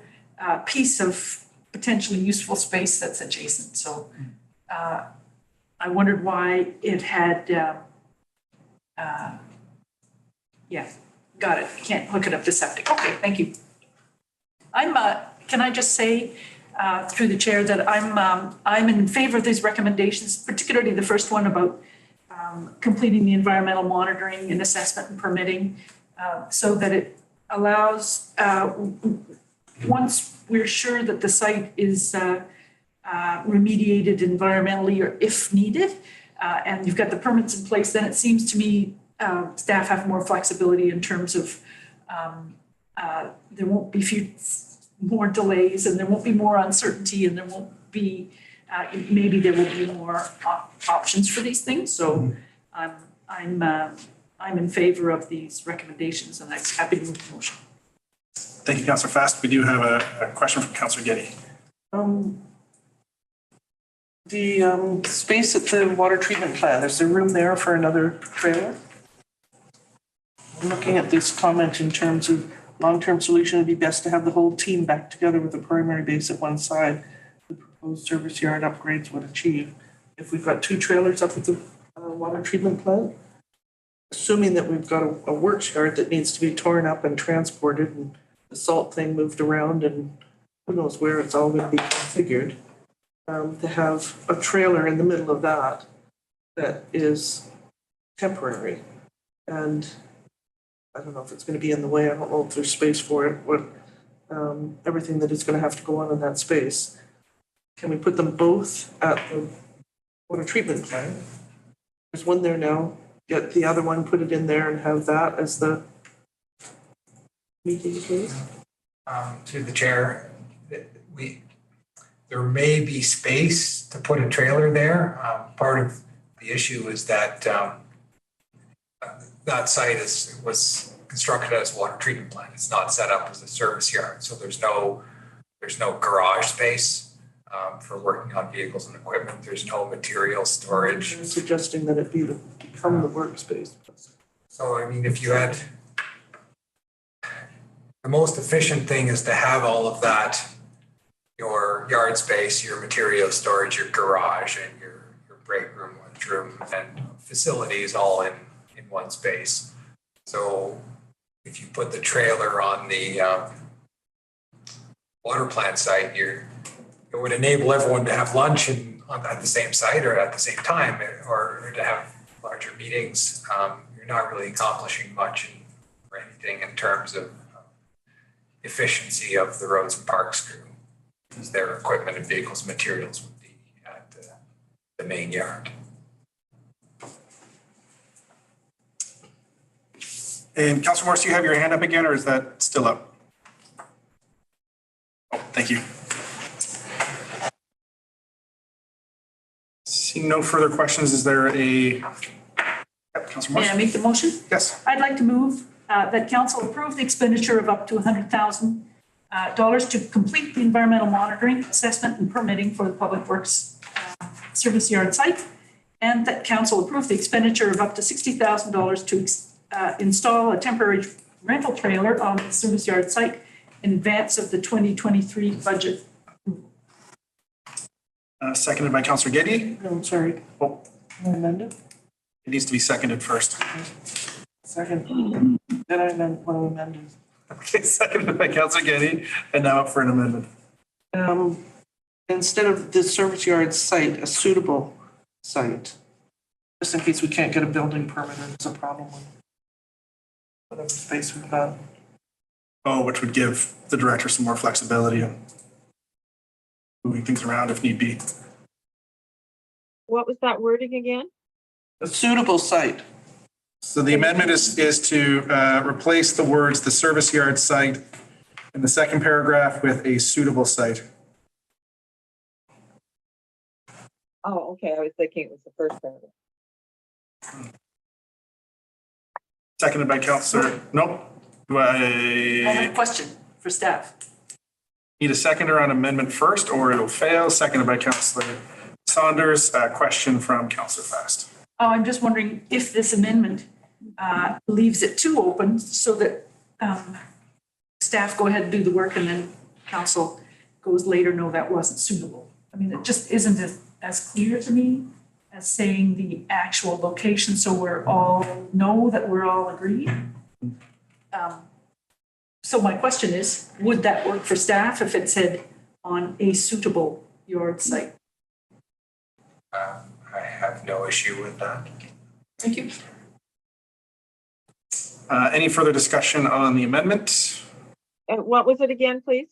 piece of potentially useful space that's adjacent. So I wondered why it had, yeah, got it. Can't hook it up to septic. Okay, thank you. Can I just say through the chair that I'm in favor of these recommendations, particularly the first one about completing the environmental monitoring and assessment and permitting, so that it allows, once we're sure that the site is remediated environmentally or if needed, and you've got the permits in place, then it seems to me staff have more flexibility in terms of there won't be more delays and there won't be more uncertainty and there won't be, maybe there will be more options for these things. So I'm in favor of these recommendations and I'm happy to move the motion. Thank you, Councilor Fast. We do have a question from Councilor Getty. The space at the water treatment plant, is there room there for another trailer? I'm looking at this comment in terms of long-term solution, it'd be best to have the whole team back together with a primary base at one side. The proposed service yard upgrades would achieve. If we've got two trailers up at the water treatment plant, assuming that we've got a works yard that needs to be torn up and transported and the salt thing moved around and who knows where it's all going to be configured, to have a trailer in the middle of that is temporary. And I don't know if it's going to be in the way. I don't know if there's space for it. What everything that is going to have to go on in that space. Can we put them both at the water treatment plant? There's one there now. Get the other one, put it in there, and have that as the meeting place. To the chair, there may be space to put a trailer there. Part of the issue is that that site was constructed as a water treatment plant. It's not set up as a service yard, so there's no garage space for working on vehicles and equipment. There's no material storage. I'm suggesting that it be the from the workspace. So I mean, if you had, the most efficient thing is to have all of that, your yard space, your material storage, your garage and your break room, lunchroom and facilities all in one space. So if you put the trailer on the water plant site, it would enable everyone to have lunch at the same site or at the same time, or to have larger meetings. You're not really accomplishing much or anything in terms of efficiency of the roads and parks crew, because their equipment and vehicles, materials would be at the main yard. And Councilor Morse, do you have your hand up again, or is that still up? Oh, thank you. Seeing no further questions, is there a, Councilor Morse? May I make the motion? Yes. I'd like to move that council approve the expenditure of up to $100,000 to complete the environmental monitoring, assessment and permitting for the Public Works service yard site, and that council approve the expenditure of up to $60,000 to install a temporary rental trailer on the service yard site in advance of the 2023 budget. Seconded by Councilor Geddy. No, sorry. Oh, Amended? it needs to be seconded first. Second. Then I want to amend it. Okay, seconded by Councilor Geddy, and now up for an amendment. Instead of the service yard site, a suitable site, just in case we can't get a building permit or there's a problem with whatever space we've got. Oh, which would give the director some more flexibility and moving things around if need be. What was that wording again? A suitable site. So the amendment is to replace the words "the service yard site" in the second paragraph with "a suitable site." Oh, okay, I was thinking it was the first paragraph. Seconded by Councilor, nope. Do I have a question for staff. need a seconder on amendment first, or it'll fail? Seconded by Councilor Saunders. Question from Councilor Fast. Oh, I'm just wondering if this amendment leaves it too open so that staff go ahead and do the work and then council goes later, no, that wasn't suitable. I mean, it just isn't as clear to me as saying the actual location, so we're all know that we're all agreed. So my question is, would that work for staff if it said on a suitable yard site? I have no issue with that. Thank you. Any further discussion on the amendment? What was it again, please?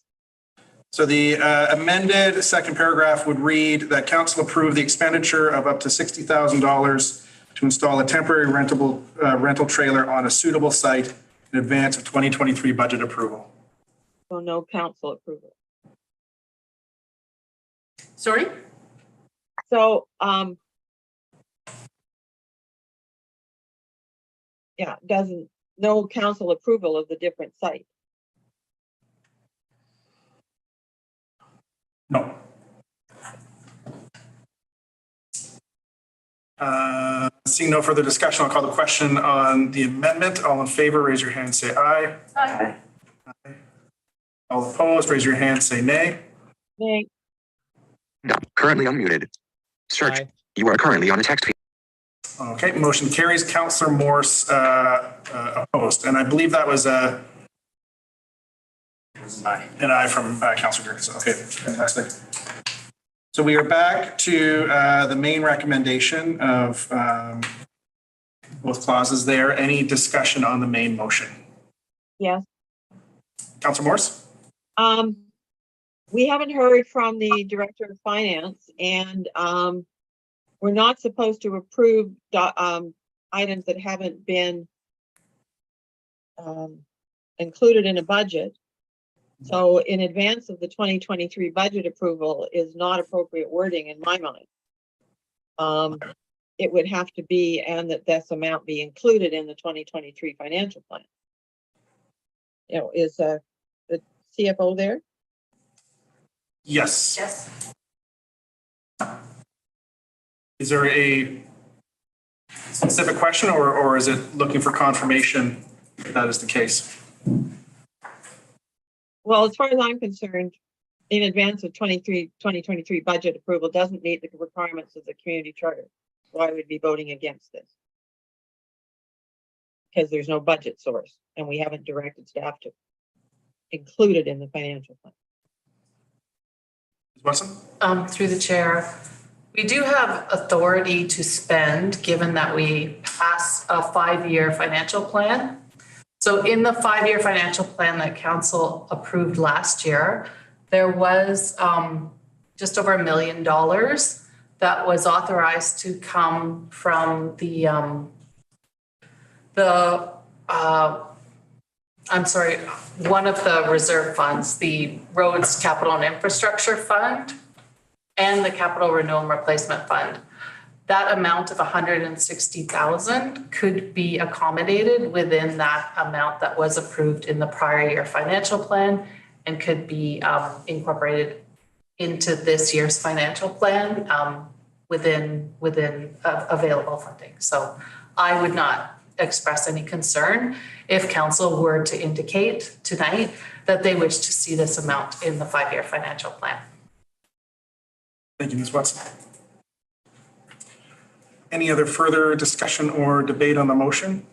So the amended second paragraph would read that council approve the expenditure of up to $60,000 to install a temporary rental trailer on a suitable site in advance of 2023 budget approval. So no council approval. Sorry? So, yeah, no council approval of the different site. No. Seeing no further discussion, I'll call the question on the amendment. All in favor, raise your hand, say aye. Aye. Aye. All opposed, raise your hand, say nay. Nay. No, currently unmuted. Search. Aye. You are currently on a text feed. Okay, motion carries. Councillor Morse opposed, and I believe that was an aye from Councillor Gerges. Okay, fantastic. So we are back to the main recommendation of both clauses there. Any discussion on the main motion? Yes. Councillor Morse? We haven't heard from the Director of Finance, and we're not supposed to approve items that haven't been included in a budget. So in advance of the 2023 budget approval is not appropriate wording in my mind. It would have to be, and that this amount be included in the 2023 financial plan. You know, is the CFO there? Yes. Yes. Is there a specific question, or is it looking for confirmation that that is the case? Well, as far as I'm concerned, in advance of 2023 budget approval doesn't meet the requirements of the community charter. So I would be voting against this. Because there's no budget source and we haven't directed staff to include it in the financial plan. Ms. Watson? Through the chair, we do have authority to spend, given that we pass a 5-year financial plan. So in the 5-year financial plan that council approved last year, there was just over $1 million that was authorized to come from one of the reserve funds, the Roads Capital and Infrastructure Fund and the Capital Renewal and Replacement Fund. That amount of $160,000 could be accommodated within that amount that was approved in the prior year financial plan and could be incorporated into this year's financial plan within available funding. So I would not express any concern if council were to indicate tonight that they wish to see this amount in the 5-year financial plan. Thank you, Ms. Watson. Any other further discussion or debate on the motion?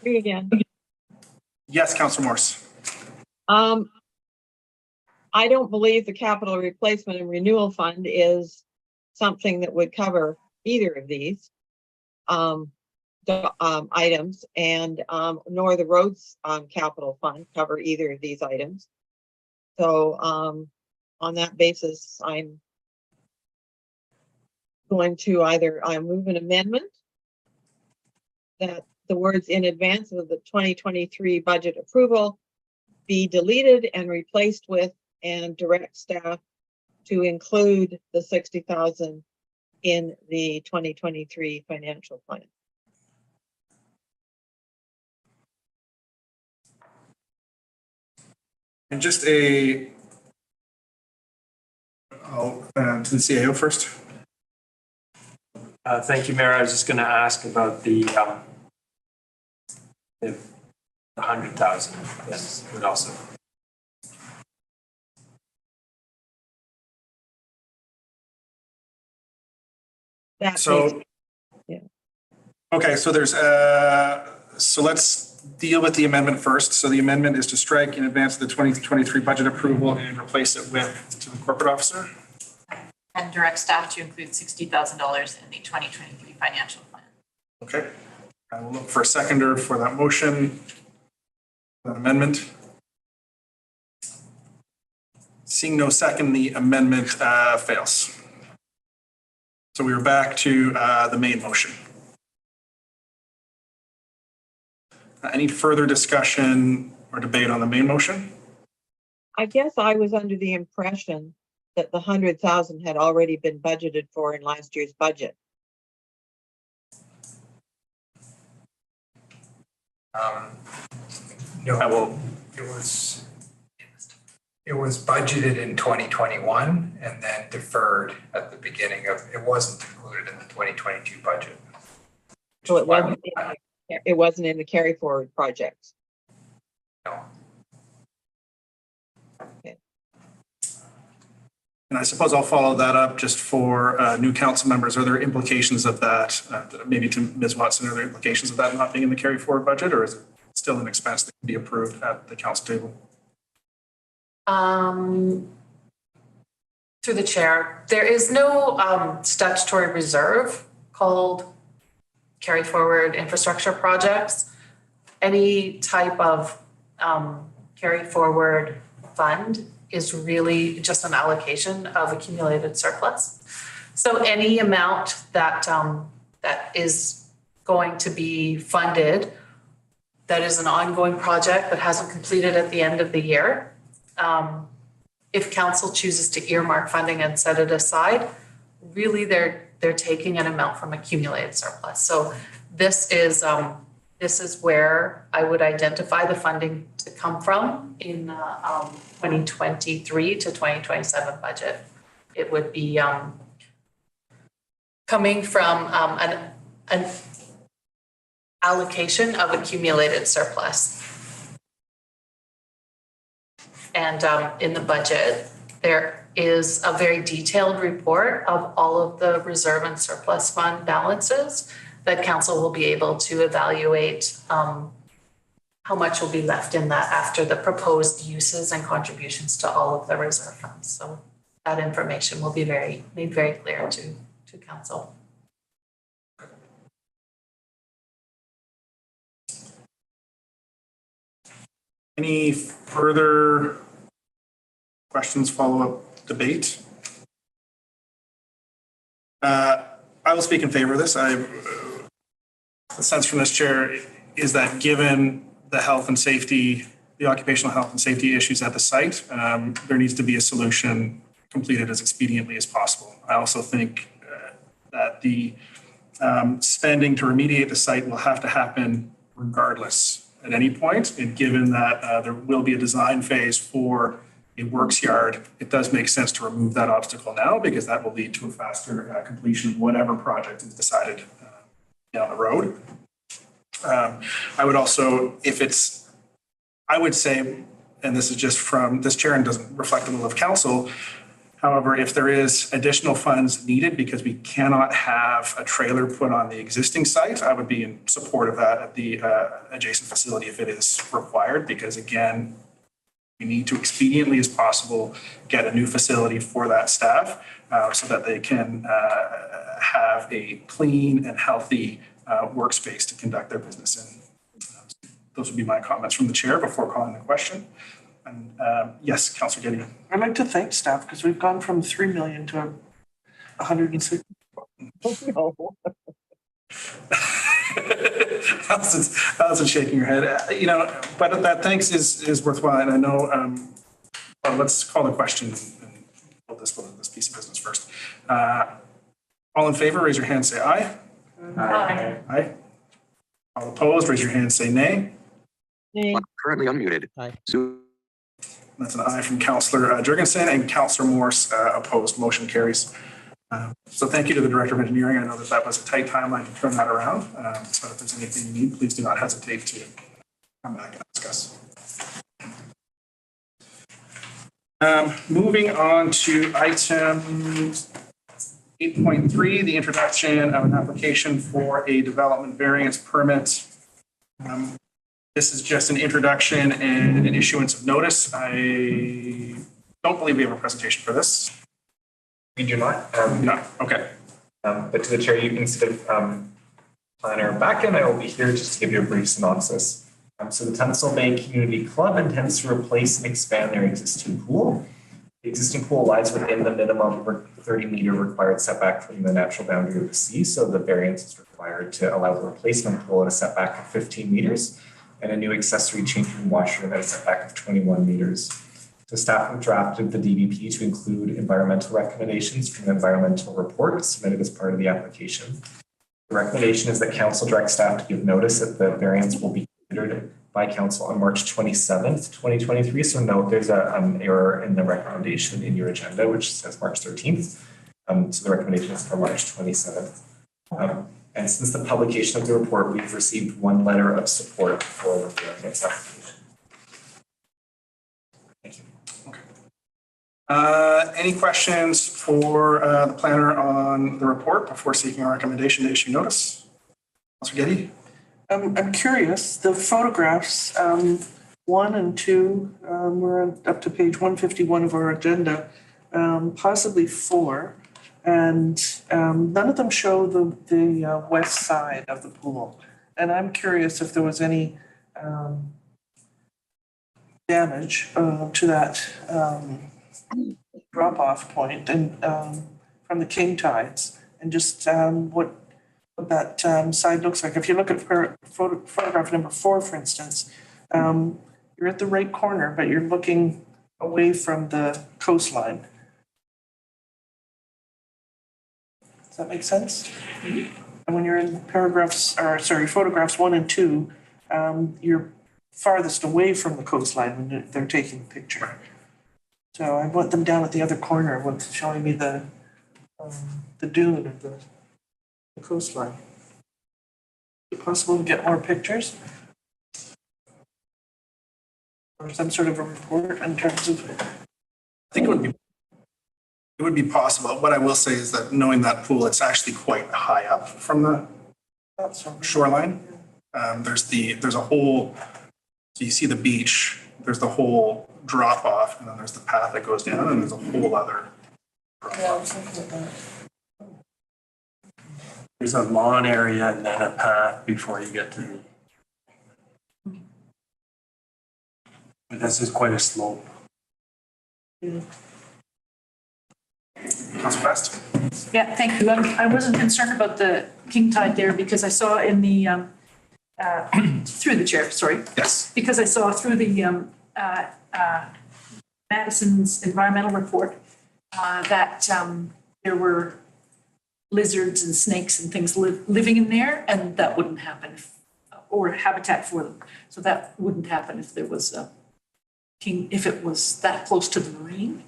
Me again. Yes, Councillor Morse. I don't believe the capital replacement and renewal fund is something that would cover either of these items, and nor the roads capital fund cover either of these items. So on that basis, I'm going to either move an amendment that the words "in advance of the 2023 budget approval" be deleted and replaced with "and direct staff to include the 60,000 in the 2023 financial plan." And just to the CAO first. Thank you, Mayor. I was just going to ask about the 100,000. Yes, would also. So, yeah. Okay, so there's so let's deal with the amendment first. So the amendment is to strike "in advance of the 2023 budget approval" and replace it with "to the corporate officer." And direct staff to include $60,000 in the 2023 financial plan. Okay, I will look for a seconder for that motion, that amendment. Seeing no second, the amendment fails. So we are back to the main motion. Any further discussion or debate on the main motion? I guess I was under the impression that the 100,000 had already been budgeted for in last year's budget. No, it was budgeted in 2021 and then deferred at the beginning of, it wasn't included in the 2022 budget. So it wasn't in the carry forward projects. No. Okay. And I suppose I'll follow that up just for new council members. Are there implications of that, maybe to Ms. Watson, are there implications of that not being in the carry forward budget, or is it still an expense that can be approved at the council table? Through the chair, there is no statutory reserve called carry forward infrastructure projects. Any type of carry forward fund is really just an allocation of accumulated surplus. So any amount that that is going to be funded, that is an ongoing project that hasn't completed at the end of the year, if council chooses to earmark funding and set it aside, really they're taking an amount from accumulated surplus. So this is where I would identify the funding to come from in 2023 to 2027 budget. It would be coming from an allocation of accumulated surplus. And in the budget, there is a very detailed report of all of the reserve and surplus fund balances that council will be able to evaluate how much will be left in that after the proposed uses and contributions to all of the reserve funds. So that information will be made very clear to council. Any further questions, follow-up debate? I will speak in favor of this. The sense from this chair is that given the health and safety, the occupational health and safety issues at the site, there needs to be a solution completed as expediently as possible. I also think that the spending to remediate the site will have to happen regardless at any point. And given that there will be a design phase for a works yard, it does make sense to remove that obstacle now because that will lead to a faster completion of whatever project is decided down the road. I would also, I would say, and this is just from this chair and doesn't reflect the will of council, however, if there is additional funds needed because we cannot have a trailer put on the existing site, I would be in support of that at the adjacent facility if it is required, because again, we need to expediently as possible get a new facility for that staff so that they can have a clean and healthy workspace to conduct their business in. Those would be my comments from the chair before calling the question. And yes, Councillor Getty. I'd like to thank staff because we've gone from 3 million to 160. Allison's shaking her head. But that thanks is worthwhile. And I know, well, let's call the question and hold this piece of business first. All in favor, raise your hand, say aye. Aye. Aye. All opposed, raise your hand, say nay. Nay. Currently unmuted. Aye. That's an aye from Councillor Jurgensen, and Councillor Morse opposed. Motion carries. So thank you to the Director of Engineering. I know that was a tight timeline to turn that around. So if there's anything you need, please do not hesitate to come back and ask us. Moving on to item 8.3, the introduction of an application for a development variance permit. This is just an introduction and an issuance of notice. I don't believe we have a presentation for this. We do not. No, okay. But to the chair, instead of planner Backen, I will be here just to give you a brief synopsis. So the Tunstall Bay Community Club intends to replace and expand their existing pool. The existing pool lies within the minimum 30-meter required setback from the natural boundary of the sea. So the variance is required to allow the replacement pool at a setback of 15 meters and a new accessory changing washroom at a setback of 21 meters. So staff have drafted the DBP to include environmental recommendations from the environmental report submitted as part of the application. The recommendation is that council direct staff to give notice that the variance will be considered by council on March 27th, 2023. So note there's an error in the recommendation in your agenda, which says March 13th. So the recommendation is for March 27th. And since the publication of the report, we've received one letter of support for the variance application. Thank you. Okay. Any questions for the planner on the report before seeking a recommendation to issue notice? Councillor Getty? I'm curious, the photographs, 1 and 2, we're up to page 151 of our agenda, possibly 4. And none of them show the west side of the pool. And I'm curious if there was any damage to that drop-off point and from the king tides, and just what that side looks like. If you look at photograph number 4, for instance, you're at the right corner, but you're looking away from the coastline. Does that make sense? Mm-hmm. And when you're in photographs 1 and 2, you're farthest away from the coastline when they're taking the picture. So I want them down at the other corner with showing me the dune of the the coastline. Is it possible to get more pictures? Or some sort of a report in terms of, I think it would be possible. What I will say is that knowing that pool, it's actually quite high up from the shoreline. There's a whole, so you see the beach, there's the whole drop off, and then there's the path that goes down, and there's a whole other drop yeah, I off. was thinking of that. There's a lawn area and then a path before you get to the. But this is quite a slope. Councilor Fast? Yeah, thank you. I wasn't concerned about the king tide there because I saw in the, through the chair, sorry. Yes. Because I saw through the Madison's environmental report that there were lizards and snakes and things living in there, and that wouldn't happen or habitat for them. So that wouldn't happen if there was a if it was that close to the marine.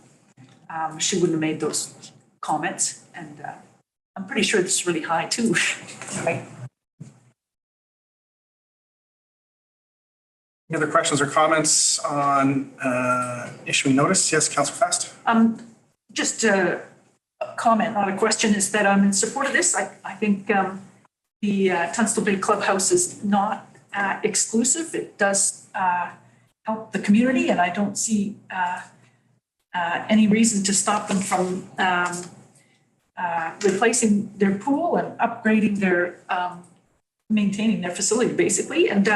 She wouldn't have made those comments, and I'm pretty sure it's really high too. Right? Any other questions or comments on issuing notice? Yes, Councilor Fast? Just a comment, not a question, is that I'm in support of this. I think the Tunstall Bay Clubhouse is not exclusive. It does help the community, and I don't see any reason to stop them from replacing their pool and upgrading their, maintaining their facility, basically. And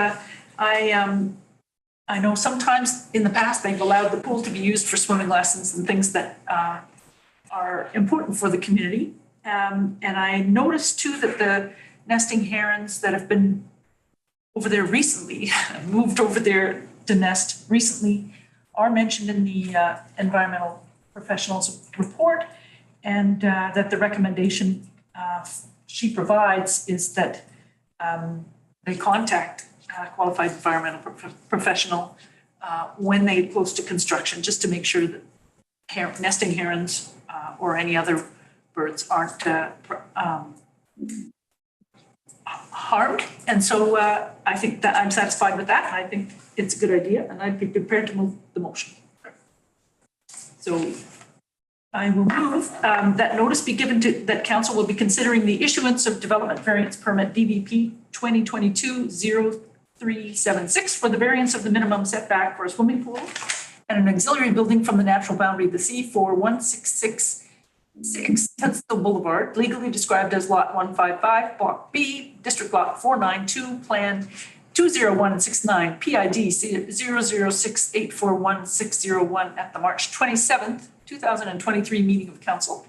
I know sometimes in the past, they've allowed the pool to be used for swimming lessons and things that are important for the community. And I noticed too that the nesting herons that have been over there recently, moved over there to nest recently, are mentioned in the environmental professionals report, and that the recommendation she provides is that they contact a qualified environmental professional when they get close to construction, just to make sure that nesting herons or any other birds aren't harmed. And so I think that I'm satisfied with that. I think it's a good idea, and I'd be prepared to move the motion. So I will move that notice be given to, that council will be considering the issuance of development variance permit DVP 2022-0376 for the variance of the minimum setback for a swimming pool and an auxiliary building from the natural boundary of the sea for 1666 Tunstall Boulevard, legally described as Lot 155, Block B, District Lot 492, Plan 20169, PID 006841601 at the March 27th, 2023 meeting of council.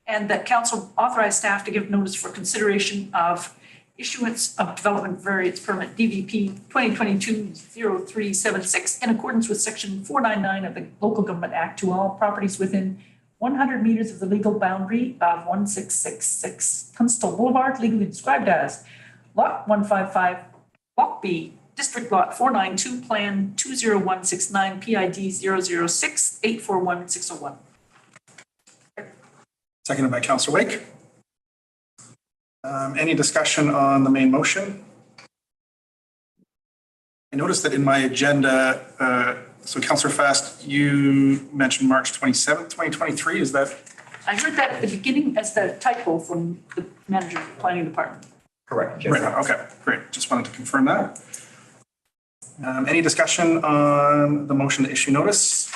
And that council authorized staff to give notice for consideration of issuance of development variance permit DVP 2022-0376 in accordance with section 499 of the Local Government Act to all properties within 100 meters of the legal boundary of 1666 Tunstall Boulevard, legally described as Lot 155, Block B, District Lot 492, Plan 20169, PID 006841601. Seconded by Councilor Wake. Any discussion on the main motion? I noticed that in my agenda, so Councilor Fast, you mentioned March 27th, 2023. Is that? I heard that at the beginning as the typo from the manager of the planning department. Correct. Right, okay, great. Just wanted to confirm that. Any discussion on the motion to issue notice?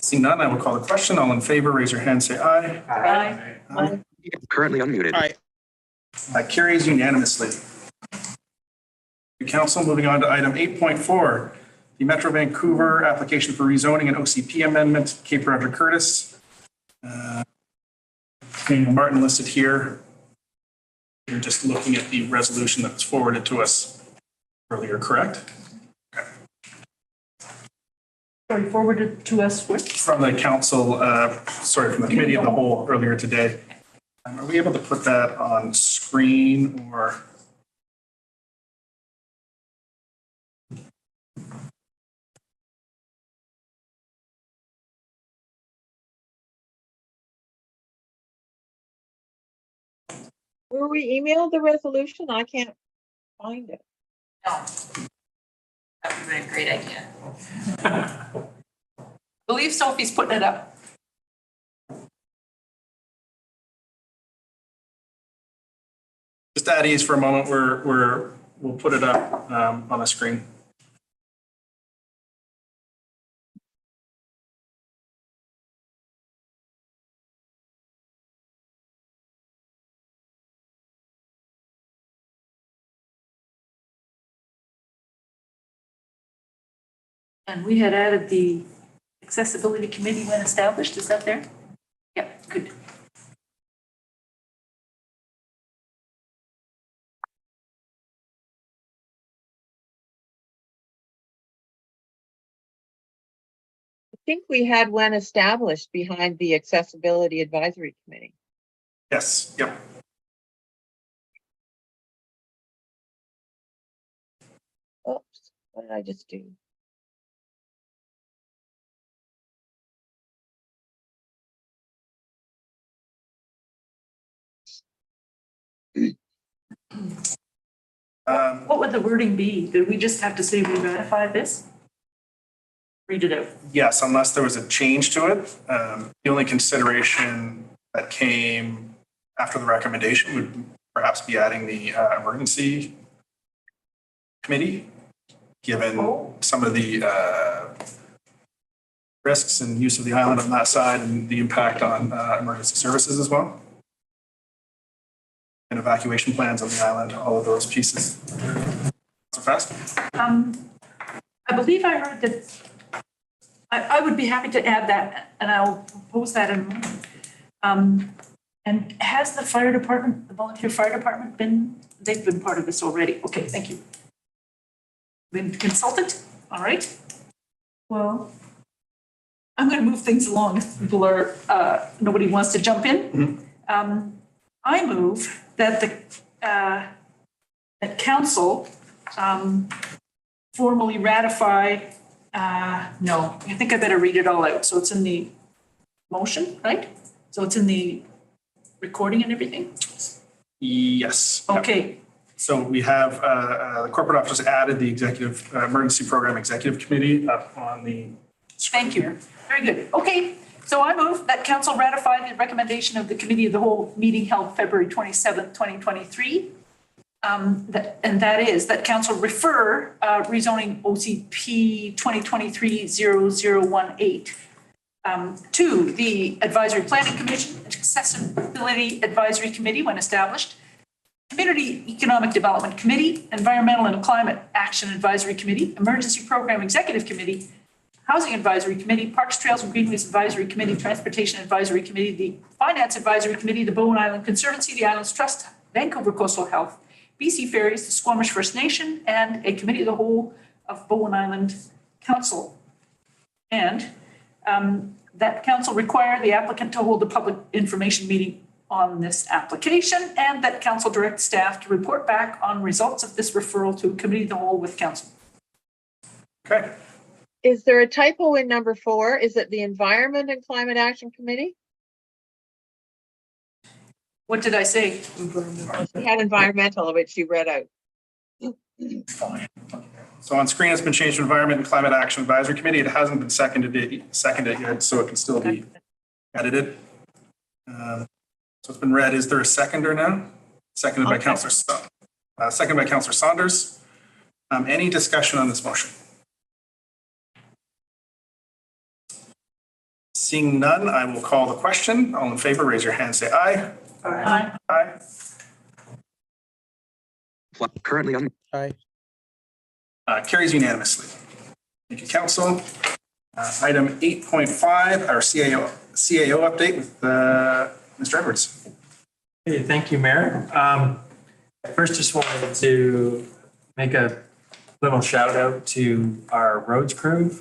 Seeing none, I will call the question. All in favor, raise your hand, say aye. Aye. Aye. Currently unmuted. That carries unanimously. Council, moving on to item 8.4, the Metro Vancouver application for rezoning and OCP amendment, Cape Roger Curtis. Daniel Martin listed here. You're just looking at the resolution that was forwarded to us earlier, correct? Okay. Sorry, forwarded to us with? From the council, from the committee of the whole earlier today. Are we able to put that on screen or? Were we emailed the resolution? I can't find it. No. That would be a great idea. I believe Sophie's putting it up. Just at ease for a moment, we'll put it up on the screen. And we had added the accessibility committee when established. Is that there? Yeah, good. I think we had one established behind the Accessibility Advisory Committee. Yes, yep. Oops, what did I just do? What would the wording be? Did we just have to say we ratify this? Read it out. Yes, unless there was a change to it. The only consideration that came after the recommendation would perhaps be adding the emergency committee, given some of the risks and use of the island on that side and the impact on emergency services as well. And evacuation plans on the island, all of those pieces. So fast? I believe I heard that, I would be happy to add that, and I'll propose that in a moment. And has the fire department, the volunteer fire department they've been part of this already? Okay, thank you. Been consulted? All right. Well, I'm going to move things along. People are, nobody wants to jump in. I move that that council formally ratify, no, I think I better read it all out. So it's in the motion, right? So it's in the recording and everything? Yes. Yep. Okay. So we have the corporate office added the executive emergency program executive committee up on the. Thank you. Very good. Okay. So I move that council ratify the recommendation of the committee of the whole meeting held February 27th, 2023. And that is that council refer rezoning OCP 2023-0018 to the Advisory Planning Commission, Accessibility Advisory Committee when established, Community Economic Development Committee, Environmental and Climate Action Advisory Committee, Emergency Program Executive Committee, Housing Advisory Committee, Parks, Trails and Greenways Advisory Committee, Transportation Advisory Committee, the Finance Advisory Committee, the Bowen Island Conservancy, the Islands Trust, Vancouver Coastal Health, BC Ferries, the Squamish First Nation, and a committee of the whole of Bowen Island Council. And that council require the applicant to hold a public information meeting on this application, and that council direct staff to report back on results of this referral to a committee of the whole with council. Okay. Is there a typo in number 4? Is it the Environment and Climate Action Committee? What did I say? We had environmental, which you read out. So on screen, it's been changed to Environment and Climate Action Advisory Committee. It hasn't been seconded yet, so it can still be edited. So it's been read. Is there a seconder now? Seconded by Councillor Saunders. Any discussion on this motion? Seeing none, I will call the question. All in favor, raise your hand, say aye. Aye. Aye. Currently on. Aye. Carries unanimously. Thank you, Council. Item 8.5, our CAO update with Mr. Edwards. Hey, thank you, Mayor. I first just wanted to make a little shout out to our roads crew,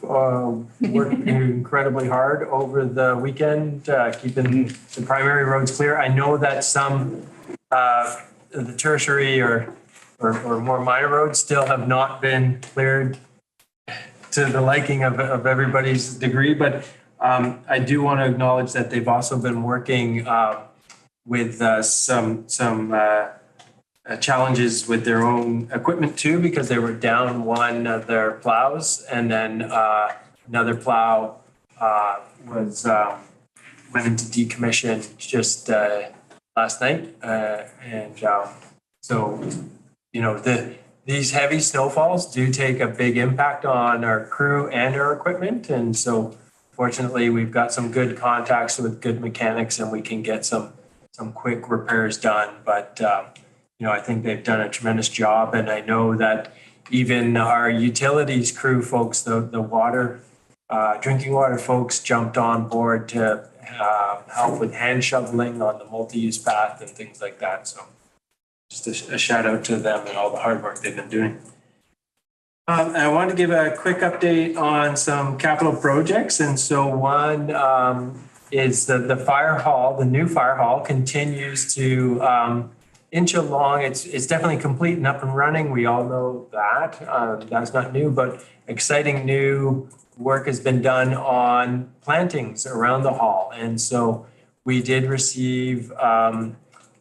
working incredibly hard over the weekend, keeping the primary roads clear. I know that some the tertiary or more minor roads still have not been cleared to the liking of everybody's degree, but I do want to acknowledge that they've also been working with some challenges with their own equipment too, because they were down one of their plows, and then another plow was went into decommission just last night, and so these heavy snowfalls do take a big impact on our crew and our equipment, and so fortunately we've got some good contacts with good mechanics, and we can get some quick repairs done. But I think they've done a tremendous job, and I know that even our utilities crew folks, the water, drinking water folks, jumped on board to help with hand shoveling on the multi-use path and things like that. So just a shout out to them and all the hard work they've been doing. I want to give a quick update on some capital projects. And so one is the fire hall. The new fire hall continues to inch along. It's definitely complete and up and running. We all know that. That's not new, but exciting new work has been done on plantings around the hall. And so we did receive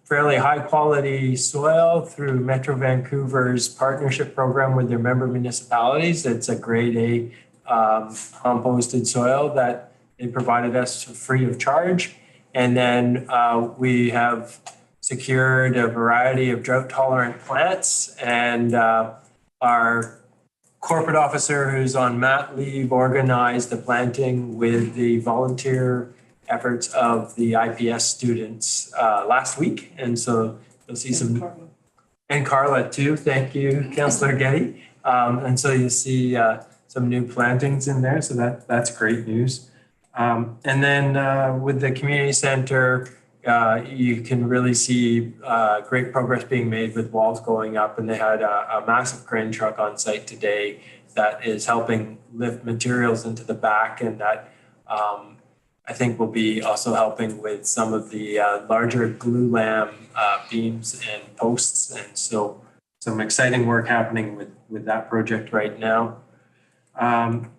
fairly high quality soil through Metro Vancouver's partnership program with their member municipalities. It's a grade A composted soil that they provided us free of charge. And then we have secured a variety of drought tolerant plants, and our corporate officer who's on mat leave organized the planting with the volunteer efforts of the IPS students last week. And so you'll see some, and Carla too, thank you, Councillor Getty. And so you see some new plantings in there, so that's great news. And then with the community center, you can really see great progress being made with walls going up, and they had a massive crane truck on site today that is helping lift materials into the back, and that I think will be also helping with some of the larger glulam beams and posts. And so some exciting work happening with that project right now. And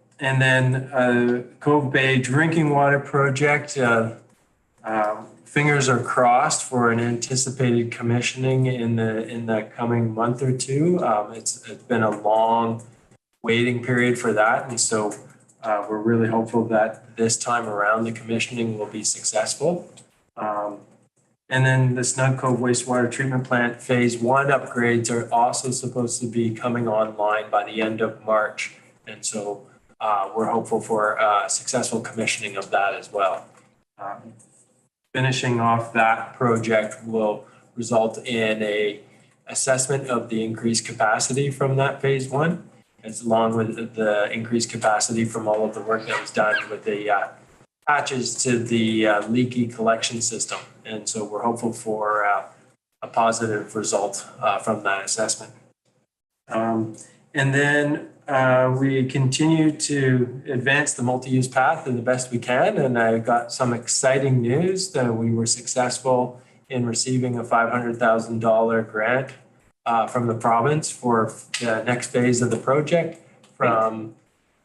then Cove Bay Drinking Water Project, fingers are crossed for an anticipated commissioning in the coming month or two. It's been a long waiting period for that, and so we're really hopeful that this time around the commissioning will be successful. And then the Snug Cove Wastewater Treatment Plant Phase 1 upgrades are also supposed to be coming online by the end of March, and so we're hopeful for successful commissioning of that as well. Finishing off that project will result in a assessment of the increased capacity from that Phase 1, as along with the increased capacity from all of the work that was done with the patches to the leaky collection system. And so we're hopeful for a positive result from that assessment. And then we continue to advance the multi-use path in the best we can. And I got some exciting news that we were successful in receiving a $500,000 grant from the province for the next phase of the project, from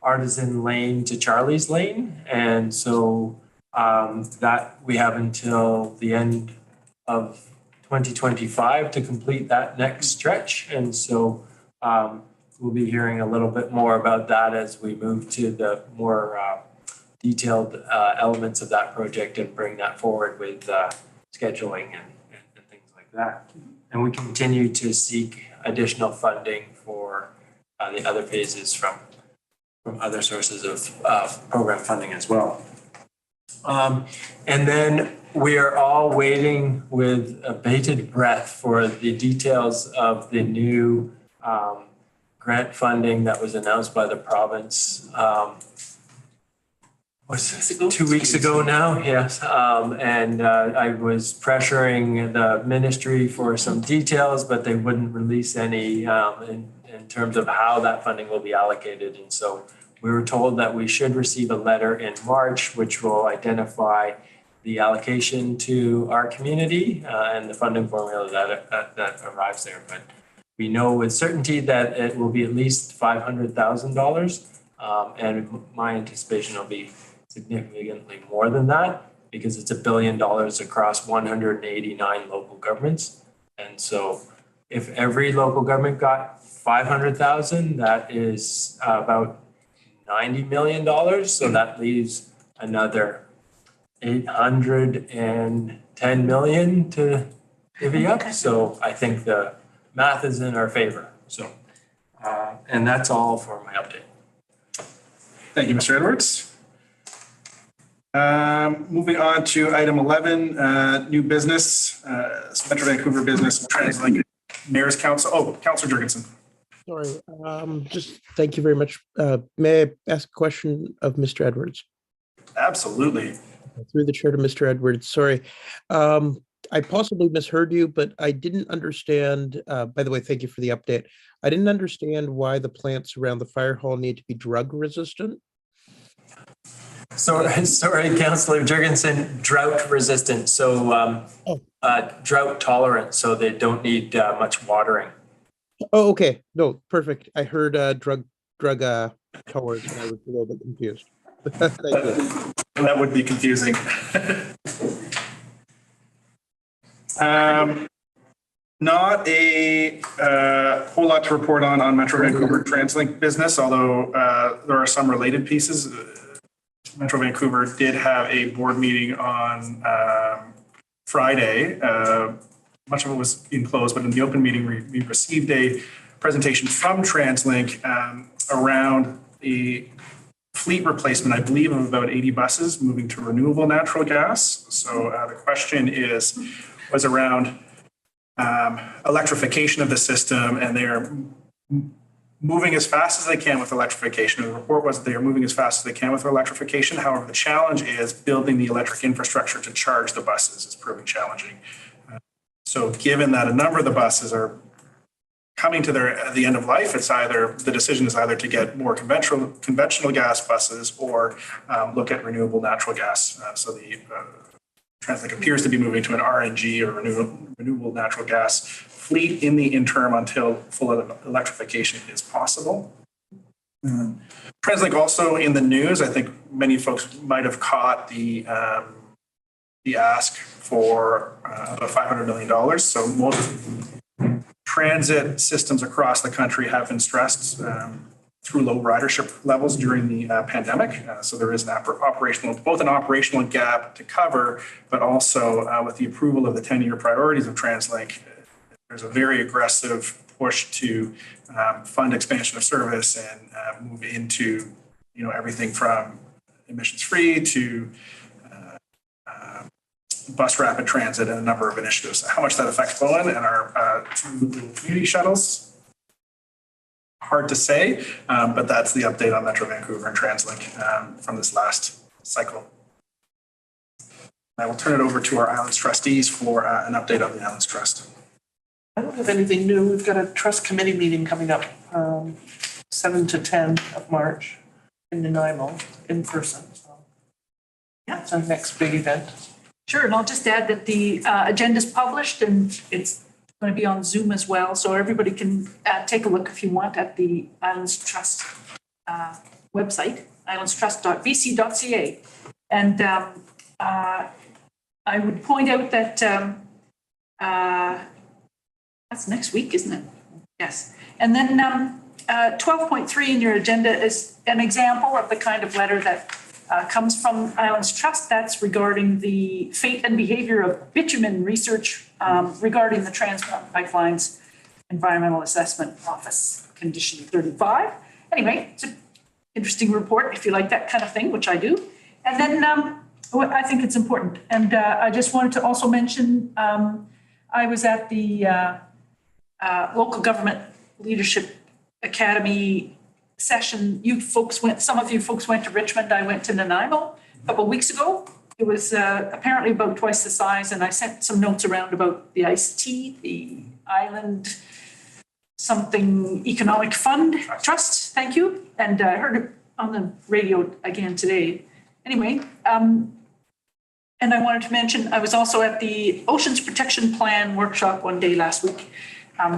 Artisan Lane to Charlie's Lane. And so that we have until the end of 2025 to complete that next stretch. And so we'll be hearing a little bit more about that as we move to the more detailed elements of that project and bring that forward with scheduling and things like that. And we continue to seek additional funding for the other phases from other sources of program funding as well. And then we are all waiting with bated breath for the details of the new grant funding that was announced by the province. Was it 2 weeks ago now? Yes. And I was pressuring the ministry for some details, but they wouldn't release any in terms of how that funding will be allocated. And so we were told that we should receive a letter in March, which will identify the allocation to our community and the funding formula that arrives there. But we know with certainty that it will be at least $500,000, and my anticipation will be significantly more than that. because it's $1 billion across 189 local governments. And so if every local government got 500,000, that is about $90 million. So that leaves another 810 million to divvy up. So I think the math is in our favor. So, and that's all for my update. Thank you, Mr. Edwards. Moving on to item 11, new business, Metro Vancouver Business TransLink Mayor's Council. Oh, Councillor Jurgensen. Sorry, just thank you very much. May I ask a question of Mr. Edwards? Absolutely. Through the chair to Mr. Edwards, sorry. I possibly misheard you, but I didn't understand, by the way, thank you for the update. I didn't understand why the plants around the fire hall need to be drug resistant. So, sorry, Councillor Jurgensen, drought resistant. So drought tolerant, so they don't need much watering. Oh, okay. No, perfect. I heard drug tolerance and I was a little bit confused. Thank you. That would be confusing. Not a whole lot to report on Metro Vancouver TransLink business, although there are some related pieces. Metro Vancouver did have a board meeting on Friday. Much of it was enclosed, but in the open meeting, we received a presentation from TransLink around the fleet replacement, I believe, of about 80 buses moving to renewable natural gas. So the question was around electrification of the system, and they are moving as fast as they can with electrification. The report was that they are moving as fast as they can with electrification. However, the challenge is building the electric infrastructure to charge the buses is proving challenging. So given that a number of the buses are coming to the end of life, the decision is either to get more conventional gas buses or look at renewable natural gas. So the TransLink appears to be moving to an RNG or renewable natural gas fleet in the interim until full electrification is possible. TransLink also in the news, I think many folks might have caught the ask for about $500 million. So most transit systems across the country have been stressed through low ridership levels during the pandemic. So there is both an operational gap to cover, but also with the approval of the 10-year priorities of TransLink, there's a very aggressive push to fund expansion of service and move into everything from emissions-free to bus rapid transit and a number of initiatives. How much that affects Bowen and our two community shuttles, hard to say, but that's the update on Metro Vancouver and TransLink from this last cycle. I will turn it over to our Islands trustees for an update on the Islands Trust. I don't have anything new. We've got a trust committee meeting coming up 7 to 10 of March in Nanaimo in person. So yeah, it's our next big event. Sure, and I'll just add that the agenda's published and it's going to be on Zoom as well. So everybody can take a look if you want at the Islands Trust website, islandstrust.bc.ca. And I would point out that that's next week, isn't it? Yes. And then 12.3 in your agenda is an example of the kind of letter that comes from Islands Trust. That's regarding the fate and behavior of bitumen research regarding the Trans Mountain Pipelines Environmental Assessment Office Condition 35. Anyway, it's an interesting report if you like that kind of thing, which I do. And then I think it's important. And I just wanted to also mention I was at the Local Government Leadership Academy session. Some of you folks went to Richmond. I went to Nanaimo a couple of weeks ago. It was apparently about twice the size, and I sent some notes around about the ICT, the Island something Economic Fund Trust. Thank you. And I heard it on the radio again today. Anyway, and I wanted to mention I was also at the Oceans Protection Plan workshop one day last week.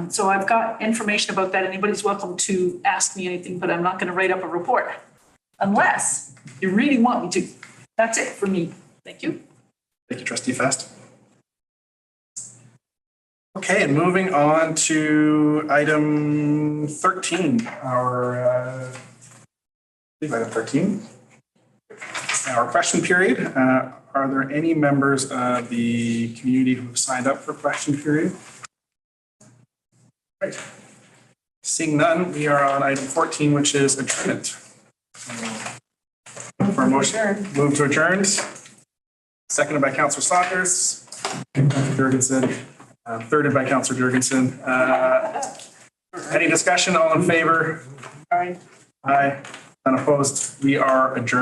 So I've got information about that. Anybody's welcome to ask me anything, but I'm not going to write up a report unless you really want me to. That's it for me. Thank you. trustee Fest. Okay, and moving on to item 13, I believe item 13. Our question period. Are there any members of the community who have signed up for question period? Right. Seeing none, we are on item 14, which is adjournment. For a motion, move to adjourn. Seconded by Councillor Saunders. Jurgensen, thirded by Councillor Jurgensen. Any discussion? All in favor? Aye. Aye. Unopposed. We are adjourned.